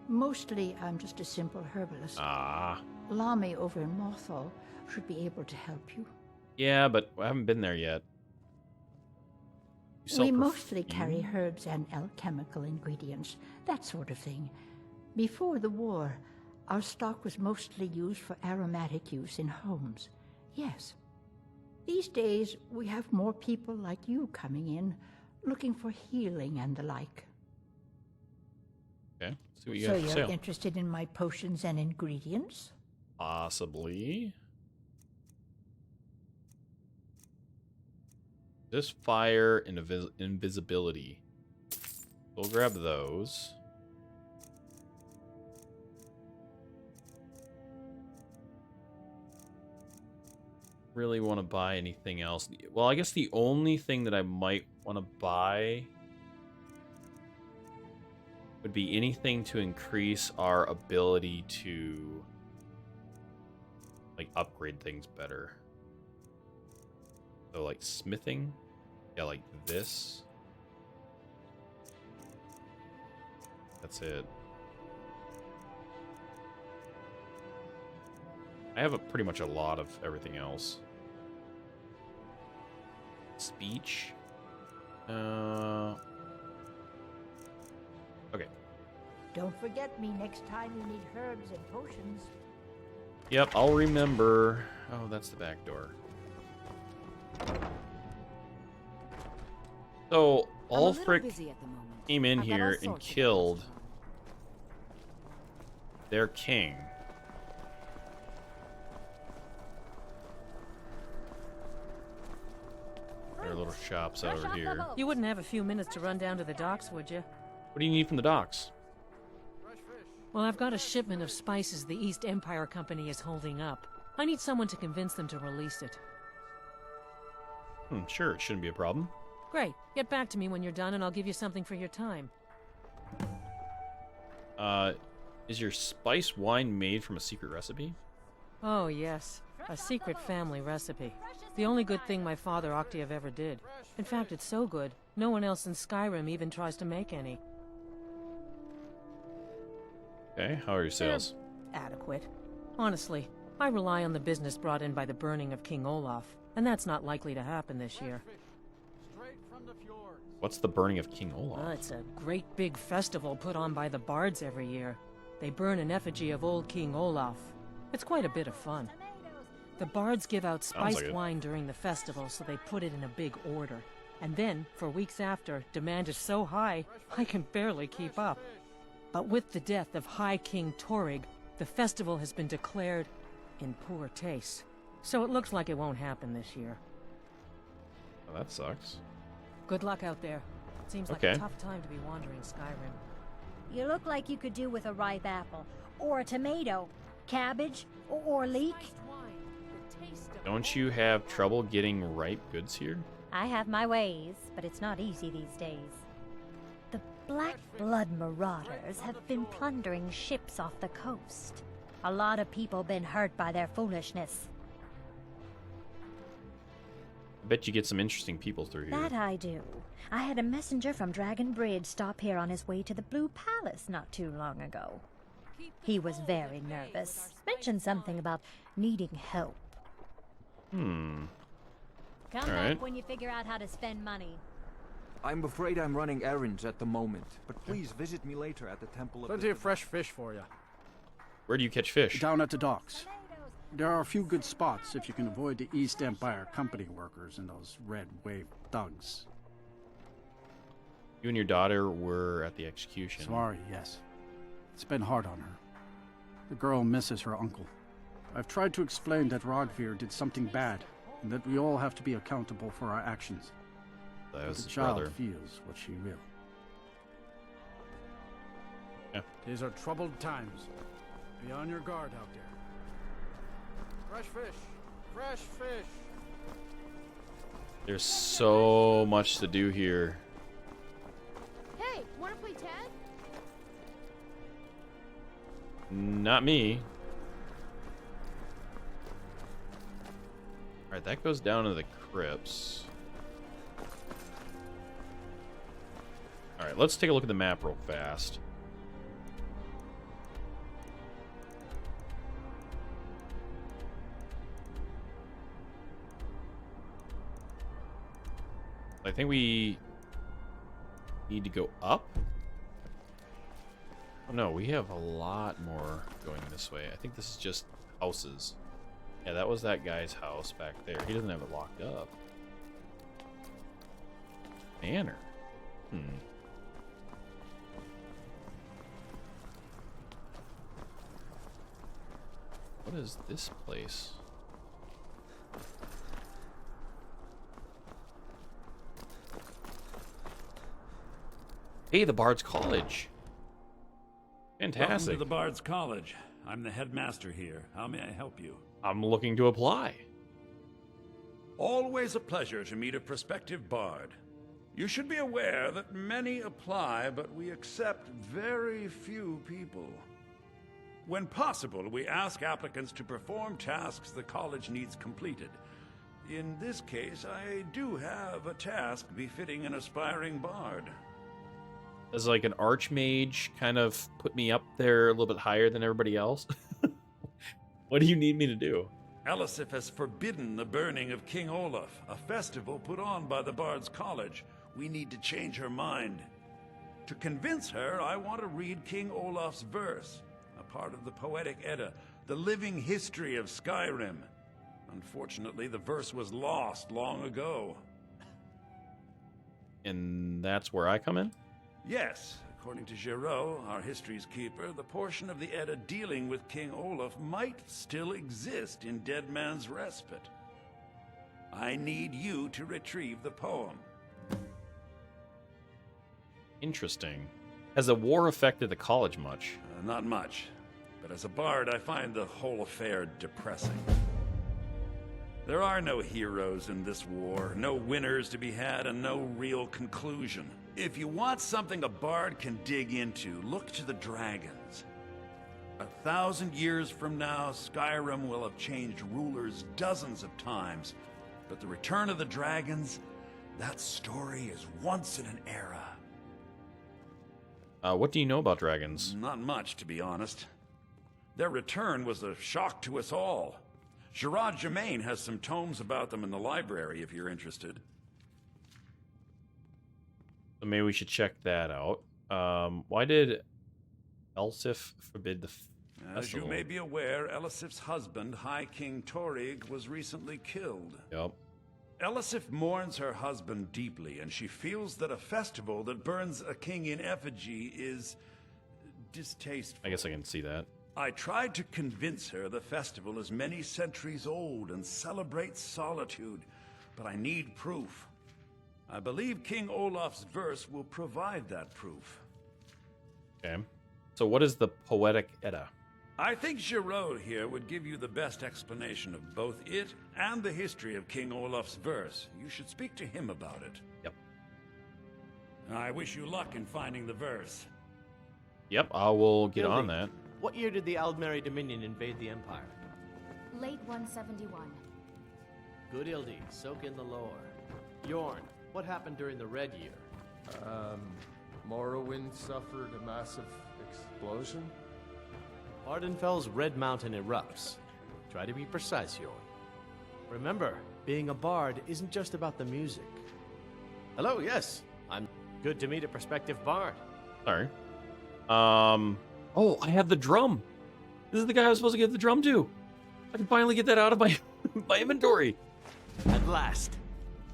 Mostly, I'm just a simple herbalist. Ah. Lami over in Mothall should be able to help you. Yeah, but I haven't been there yet. You sell We mostly perfume? carry herbs and alchemical ingredients, that sort of thing. Before the war, our stock was mostly used for aromatic use in homes. Yes. These days, we have more people like you coming in, looking for healing and the like. Okay, let's see what you So got for you're sale. interested in my potions and ingredients? Possibly. This fire and invisibility. We'll grab those. Really want to buy anything else? Well, I guess the only thing that I might want to buy would be anything to increase our ability to like upgrade things better. So like smithing, yeah, like this. That's it. I have pretty much a lot of everything else. Speech. Okay. Don't forget me next time you need herbs and potions. Yep, I'll remember. Oh, that's the back door. So, Ulfric came in here and killed their king. Their little shops over here. You wouldn't have a few minutes to run down to the docks, would you? What do you need from the docks? Well, I've got a shipment of spices the East Empire Company is holding up. I need someone to convince them to release it. Sure, it shouldn't be a problem. Great. Get back to me when you're done and I'll give you something for your time. Is your spice wine made from a secret recipe? Oh, yes. A secret family recipe. The only good thing my father Octave ever did. In fact, it's so good, no one else in Skyrim even tries to make any. Okay, how are your sales? Adequate. Honestly, I rely on the business brought in by the burning of King Olaf, and that's not likely to happen this year. What's the burning of King Olaf? Well, it's a great big festival put on by the Bards every year. They burn an effigy of old King Olaf. It's quite a bit of fun. The Bards give out spiced wine during the festival, so they put it in a big order. And then, for weeks after, demand is so high, I can barely keep up. But with the death of High King Torrig, the festival has been declared in poor taste. So it looks like it won't happen this year. Oh, that sucks. Good luck out there. Seems like Okay. a tough time to be wandering Skyrim. You look like you could do with a ripe apple, or a tomato, cabbage, or leek. Don't you have trouble getting ripe goods here? I have my ways, but it's not easy these days. The Black Blood Marauders have been plundering ships off the coast. A lot of people been hurt by their foolishness. I bet you get some interesting people through here. That I do. I had a messenger from Dragon Bridge stop here on his way to the Blue Palace not too long ago. He was very nervous. Mentioned something about needing help. Come All back right. when you figure out how to spend money. I'm afraid I'm running errands at the moment, but please visit me later at the Temple of... Plenty of fresh fish for you. Where do you catch fish? Down at the docks. There are a few good spots if you can avoid the East Empire company workers and those red wave thugs. You and your daughter were at the execution. Sorry, yes. It's been hard on her. The girl misses her uncle. I've tried to explain that Rodvir did something bad, and that we all have to be accountable for our actions. That was the his child brother. feels what she will. Yeah. These are troubled times. Be on your guard out there. Fresh fish! Fresh fish! There's so much to do here. Hey, wanna play tag? Not me. Alright, that goes down to the crypts. Alright, let's take a look at the map real fast. I think we need to go up. Oh no, we have a lot more going this way. I think this is just houses. Yeah, that was that guy's house back there. He doesn't have it locked up. Manor. What is this place? Hey, the Bards College. Fantastic. Welcome to the Bards College. I'm the headmaster here. How may I help you? I'm looking to apply. Always a pleasure to meet a prospective bard. You should be aware that many apply, but we accept very few people. When possible, we ask applicants to perform tasks the college needs completed. In this case, I do have a task befitting an aspiring bard. As like an archmage, kind of put me up there a little bit higher than everybody else. What do you need me to do? Elisif has forbidden the burning of King Olaf, a festival put on by the Bards College. We need to change her mind. To convince her, I want to read King Olaf's verse, a part of the Poetic Edda, the living history of Skyrim. Unfortunately, the verse was lost long ago. And that's where I come in? Yes, according to Giraud, our history's keeper, the portion of the Edda dealing with King Olaf might still exist in Dead Man's Respite. I need you to retrieve the poem. Interesting. Has the war affected the college much? Not much, but as a bard, I find the whole affair depressing. There are no heroes in this war, no winners to be had, and no real conclusion. If you want something a bard can dig into, look to the dragons. 1,000 years from now, Skyrim will have changed rulers dozens of times, but the return of the dragons, that story is once in an era. What do you know about dragons? Not much, to be honest. Their return was a shock to us all. Gerard Germain has some tomes about them in the library, if you're interested. So maybe we should check that out. Why did Elisif forbid the As festival? you may be aware, Elisif's husband, High King Torig, was recently killed. Yep. Elisif mourns her husband deeply, and she feels that a festival that burns a king in effigy is distasteful. I guess I can see that. I tried to convince her the festival is many centuries old and celebrates solitude, but I need proof. I believe King Olaf's verse will provide that proof. Okay. So what is the Poetic Edda? I think Giraud here would give you the best explanation of both it and the history of King Olaf's verse. You should speak to him about it. Yep. I wish you luck in finding the verse. Yep, I will get on Gildy, that. What year did the Aldmeri Dominion invade the Empire? Late 171. Good Ildi, soak in the lore. Yorn, what happened during the Red Year? Morrowind suffered a massive explosion? Ardenfell's Red Mountain erupts. Try to be precise, Yorn. Remember, being a bard isn't just about the music. Hello, yes. I'm good to meet a prospective bard. Sorry. Oh, I have the drum. This is the guy I was supposed to get the drum to. I can finally get that out of my my inventory. At last.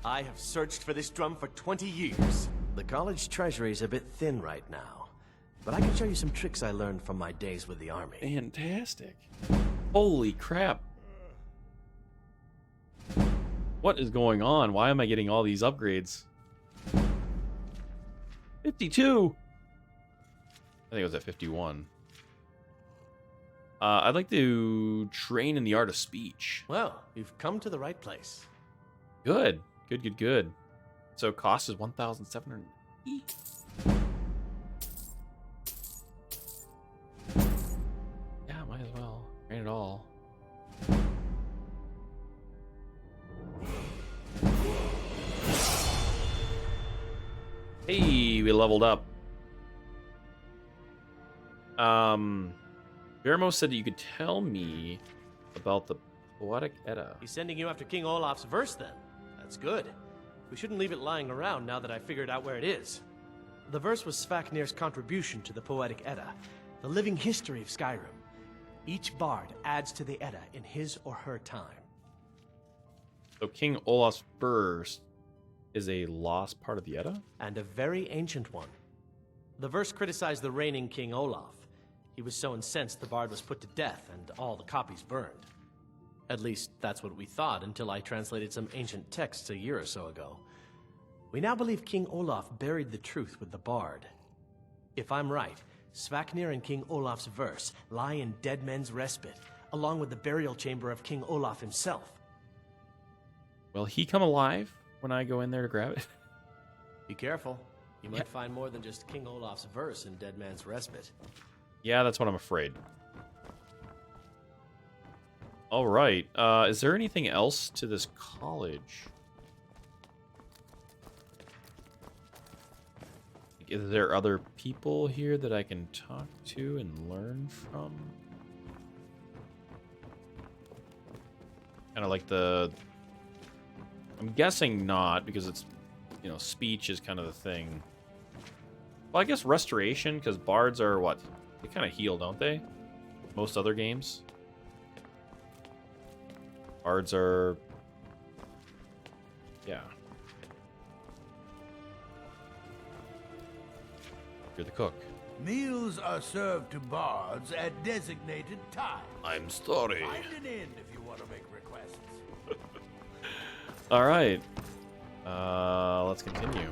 I have searched for this drum for 20 years. The college treasury is a bit thin right now, but I can show you some tricks I learned from my days with the army. Fantastic. Holy crap. What is going on? Why am I getting all these upgrades? 52. I think it was at 51. I'd like to train in the art of speech. Well, you've come to the right place. Good. Good. So cost is 1,700. Yeah, might as well. Train it all. Hey, we leveled up. Vermo said that you could tell me about the Poetic Edda. He's sending you after King Olaf's verse, then. That's good. We shouldn't leave it lying around now that I figured out where it is. The verse was Svafnir's contribution to the Poetic Edda, the living history of Skyrim. Each bard adds to the Edda in his or her time. So King Olaf's verse is a lost part of the Edda? And a very ancient one. The verse criticized the reigning King Olaf. He was so incensed the bard was put to death and all the copies burned. At least, that's what we thought until I translated some ancient texts a year or so ago. We now believe King Olaf buried the truth with the bard. If I'm right, Svafnir and King Olaf's verse lie in Dead Men's Respite, along with the burial chamber of King Olaf himself. Will he come alive when I go in there to grab it? Be careful. You might find more than just King Olaf's verse in Dead Man's Respite. Yeah, that's what I'm afraid. All right. Is there anything else to this college? Is there other people here that I can talk to and learn from? Kind of like the... I'm guessing not, because it's, you know, speech is kind of the thing. Well, I guess restoration, because bards are what? They kind of heal, don't they? Most other games. Bards are... Yeah. You're the cook. Meals are served to bards at designated times. I'm sorry. Find an inn if you want to make requests. All right. Let's continue.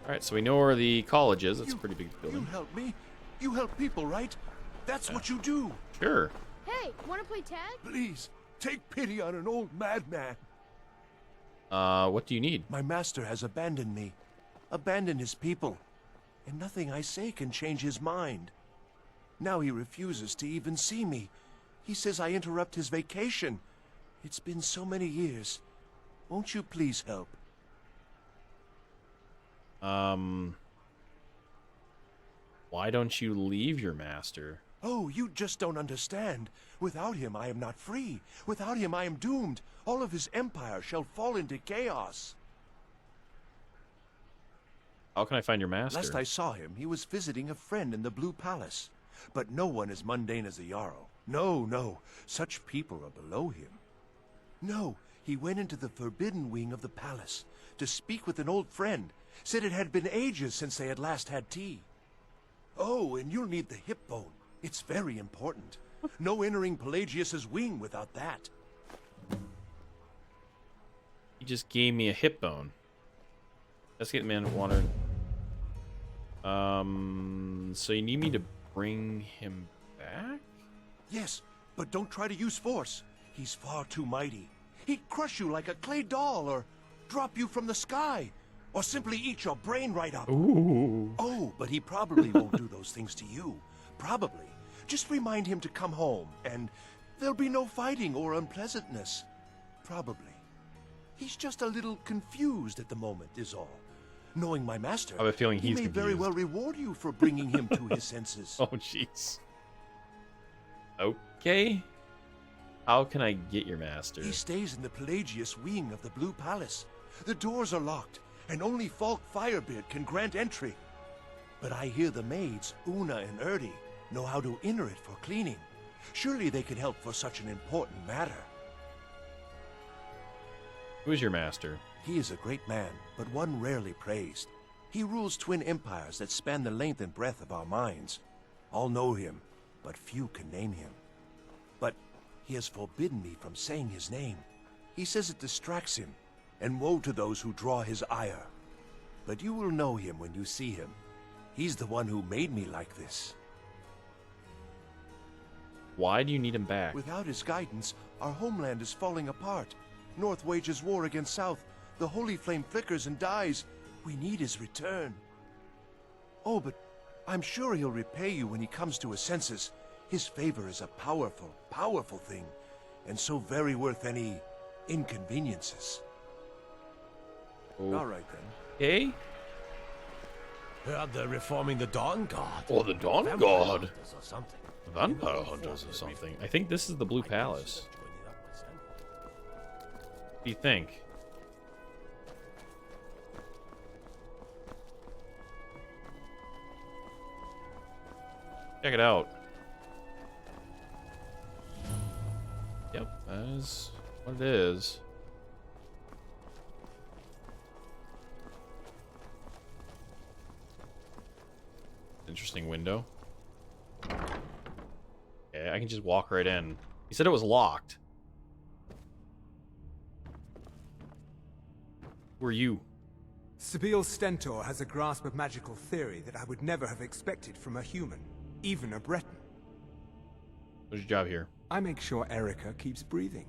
All right, so we know where the college is. It's a pretty big building. You help me. You help people, right? That's what you do. Sure. Hey, wanna play tag? Please, take pity on an old madman. What do you need? My master has abandoned me. Abandoned his people. And nothing I say can change his mind. Now he refuses to even see me. He says I interrupt his vacation. It's been so many years. Won't you please help? Why don't you leave your master? Oh, you just don't understand. Without him, I am not free. Without him, I am doomed. All of his empire shall fall into chaos. How can I find your master? Last I saw him, he was visiting a friend in the Blue Palace. But no one as mundane as a Jarl. No. Such people are below him. No, he went into the forbidden wing of the palace to speak with an old friend. Said it had been ages since they had last had tea. Oh, and you'll need the hip bone. It's very important. No entering Pelagius's wing without that. He just gave me a hip bone. Let's get man water. So you need me to bring him back? Yes, but don't try to use force. He's far too mighty. He'd crush you like a clay doll, or drop you from the sky, or simply eat your brain right up. Ooh. Oh, but he probably won't do those things to you. Probably. Just remind him to come home, and there'll be no fighting or unpleasantness. Probably. He's just a little confused at the moment, is all. Knowing my master, I have a feeling he he's may confused. very well reward you for bringing him to his senses. Oh, jeez. Okay. How can I get your master? He stays in the Pelagius wing of the Blue Palace. The doors are locked, and only Falk Firebeard can grant entry. But I hear the maids, Una and Erdi, know how to enter it for cleaning. Surely they could help for such an important matter. Who is your master? He is a great man, but one rarely praised. He rules twin empires that span the length and breadth of our minds. All know him, but few can name him. But he has forbidden me from saying his name. He says it distracts him, and woe to those who draw his ire. But you will know him when you see him. He's the one who made me like this. Why do you need him back? Without his guidance, our homeland is falling apart. North wages war against South. The holy flame flickers and dies. We need his return. Oh, but I'm sure he'll repay you when he comes to his senses. His favor is a powerful, powerful thing, and so very worth any inconveniences. Oh. All right, then. Okay. Heard they're reforming the Dawn Guard. Oh, the Dawn Vampire God. hunters or something. Vampire hunters or something. I think this is the Blue Palace. What do you think? Check it out. Yep, that is what it is. Interesting window. Okay, I can just walk right in. He said it was locked. Who are you? Sabeel Stentor has a grasp of magical theory that I would never have expected from a human, even a Breton. What's your job here? I make sure Erica keeps breathing.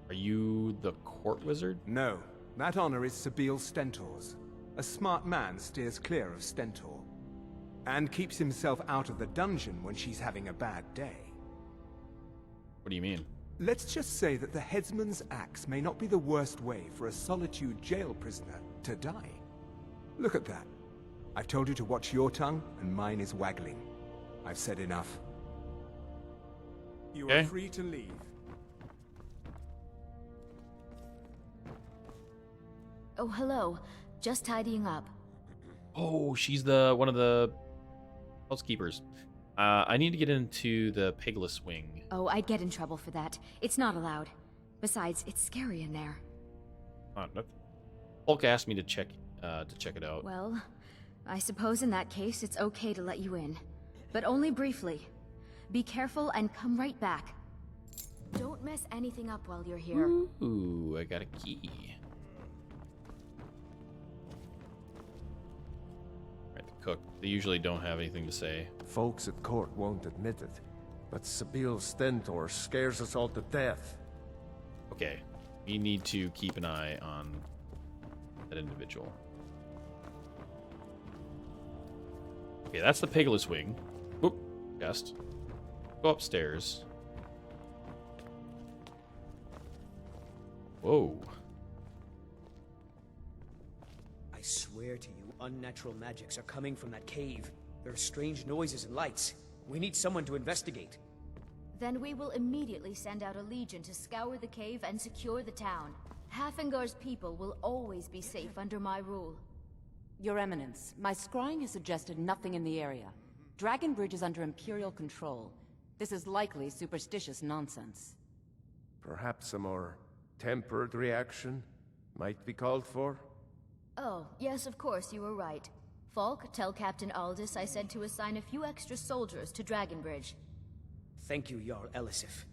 Are you the court wizard? No, that honor is Sabeel Stentor's. A smart man steers clear of Stentor, and keeps himself out of the dungeon when she's having a bad day. What do you mean? Let's just say that the headsman's axe may not be the worst way for a Solitude jail prisoner to die. Look at that. I've told you to watch your tongue, and mine is waggling. I've said enough. You are free to leave. Oh, hello. Just tidying up. Oh, she's the one of the housekeepers. I need to get into the Pegasus wing. Oh, I'd get in trouble for that. It's not allowed. Besides, it's scary in there. Hulk asked me to check it out. Well, I suppose in that case it's okay to let you in. But only briefly. Be careful and come right back. Don't mess anything up while you're here. Ooh, I got a key. Right, the cook. They usually don't have anything to say. Folks at court won't admit it, but Sabeel Stentor scares us all to death. Okay, we need to keep an eye on that individual. Okay, that's the Pegasus wing. Oop, chest. Go upstairs. Whoa. I swear to you, unnatural magics are coming from that cave. There are strange noises and lights. We need someone to investigate. Then we will immediately send out a legion to scour the cave and secure the town. Hafengar's people will always be safe under my rule. Your Eminence, my scrying has suggested nothing in the area. Dragon Bridge is under Imperial control. This is likely superstitious nonsense. Perhaps a more tempered reaction might be called for? Oh, yes, of course, you were right. Falk, tell Captain Aldous I said to assign a few extra soldiers to Dragon Bridge. Thank you, Jarl Elisif.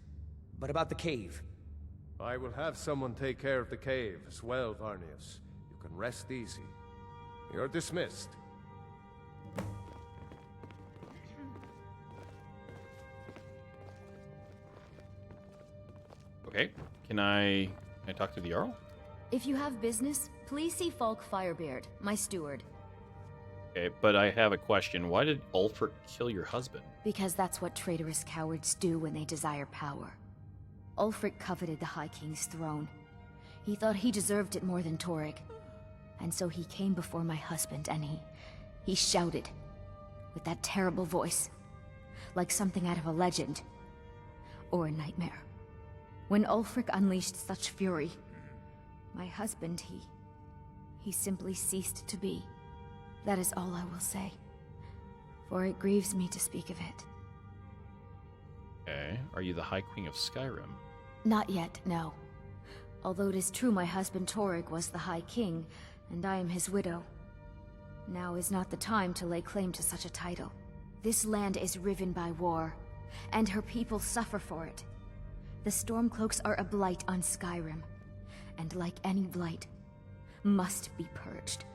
But about the cave? I will have someone take care of the cave as well, Varnius. You can rest easy. You're dismissed. Okay. Can I talk to the Jarl? If you have business, please see Falk Firebeard, my steward. Okay, but I have a question. Why did Ulfric kill your husband? Because that's what traitorous cowards do when they desire power. Ulfric coveted the High King's throne. He thought he deserved it more than Torrig. And so he came before my husband and he shouted with that terrible voice, like something out of a legend or a nightmare. When Ulfric unleashed such fury, my husband, he simply ceased to be. That is all I will say, for it grieves me to speak of it. Okay. Are you the High Queen of Skyrim? Not yet, no. Although it is true my husband Torrig was the High King, and I am his widow. Now is not the time to lay claim to such a title. This land is riven by war, and her people suffer for it. The Stormcloaks are a blight on Skyrim, and like any blight, must be purged.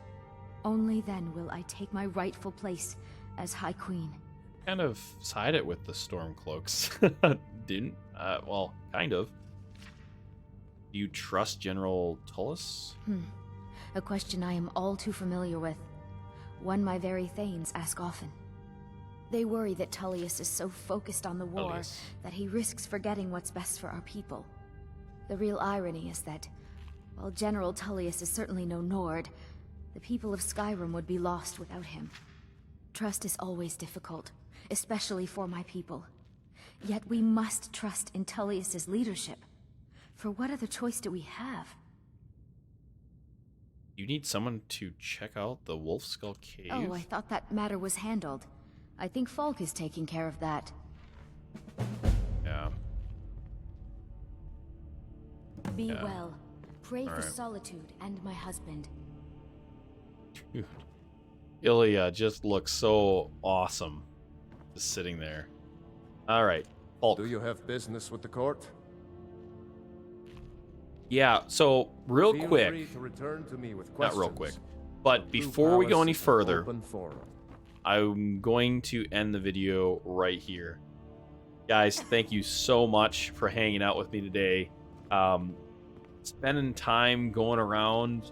Only then will I take my rightful place as High Queen. Kind of sided with the Stormcloaks. Didn't? Well, kind of. Do you trust General Tullis? A question I am all too familiar with. One my very Thanes ask often. They worry that Tullius is so focused on the war that he risks forgetting what's best for our people. The real irony is that, while General Tullius is certainly no Nord, the people of Skyrim would be lost without him. Trust is always difficult, especially for my people. Yet we must trust in Tullius's leadership. For what other choice do we have? You need someone to check out the Wolf Skull Cave? Oh, I thought that matter was handled. I think Falk is taking care of that. Yeah. Be well. Pray All for right. Solitude and my husband. Dude. Ilya just looks so awesome. Just sitting there. Alright. Falk. Do you have business with the court? Yeah, so real Feel quick. free to return to me with Not questions. real quick. But Blue before we go Palace any is an further, open forum. I'm going to end the video right here. Guys, thank you so much for hanging out with me today. Spending time going around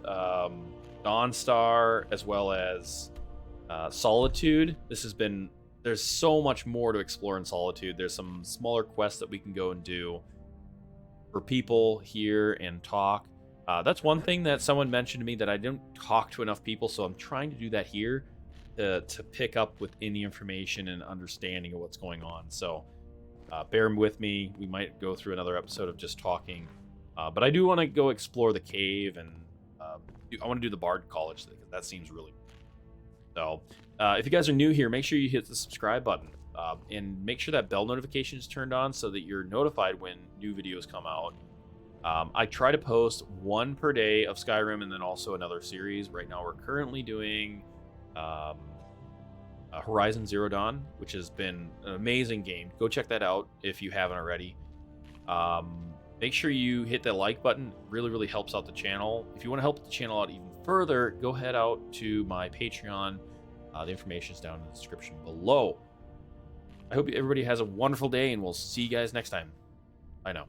Dawnstar as well as Solitude. This has been... There's so much more to explore in Solitude. There's some smaller quests that we can go and do for people here and talk. That's one thing that someone mentioned to me, that I didn't talk to enough people, so I'm trying to do that here to pick up with any information and understanding of what's going on. So bear with me. We might go through another episode of just talking. But I do want to go explore the cave, and I want to do the Bards College thing, because that seems really cool. So if you guys are new here, make sure you hit the subscribe button. And make sure that bell notification is turned on so that you're notified when new videos come out. I try to post one per day of Skyrim and then also another series. Right now we're currently doing Horizon Zero Dawn, which has been an amazing game. Go check that out if you haven't already. Make sure you hit that like button. It really, really helps out the channel. If you want to help the channel out even further, go head out to my Patreon. The information is down in the description below. I hope everybody has a wonderful day, and we'll see you guys next time. Bye now.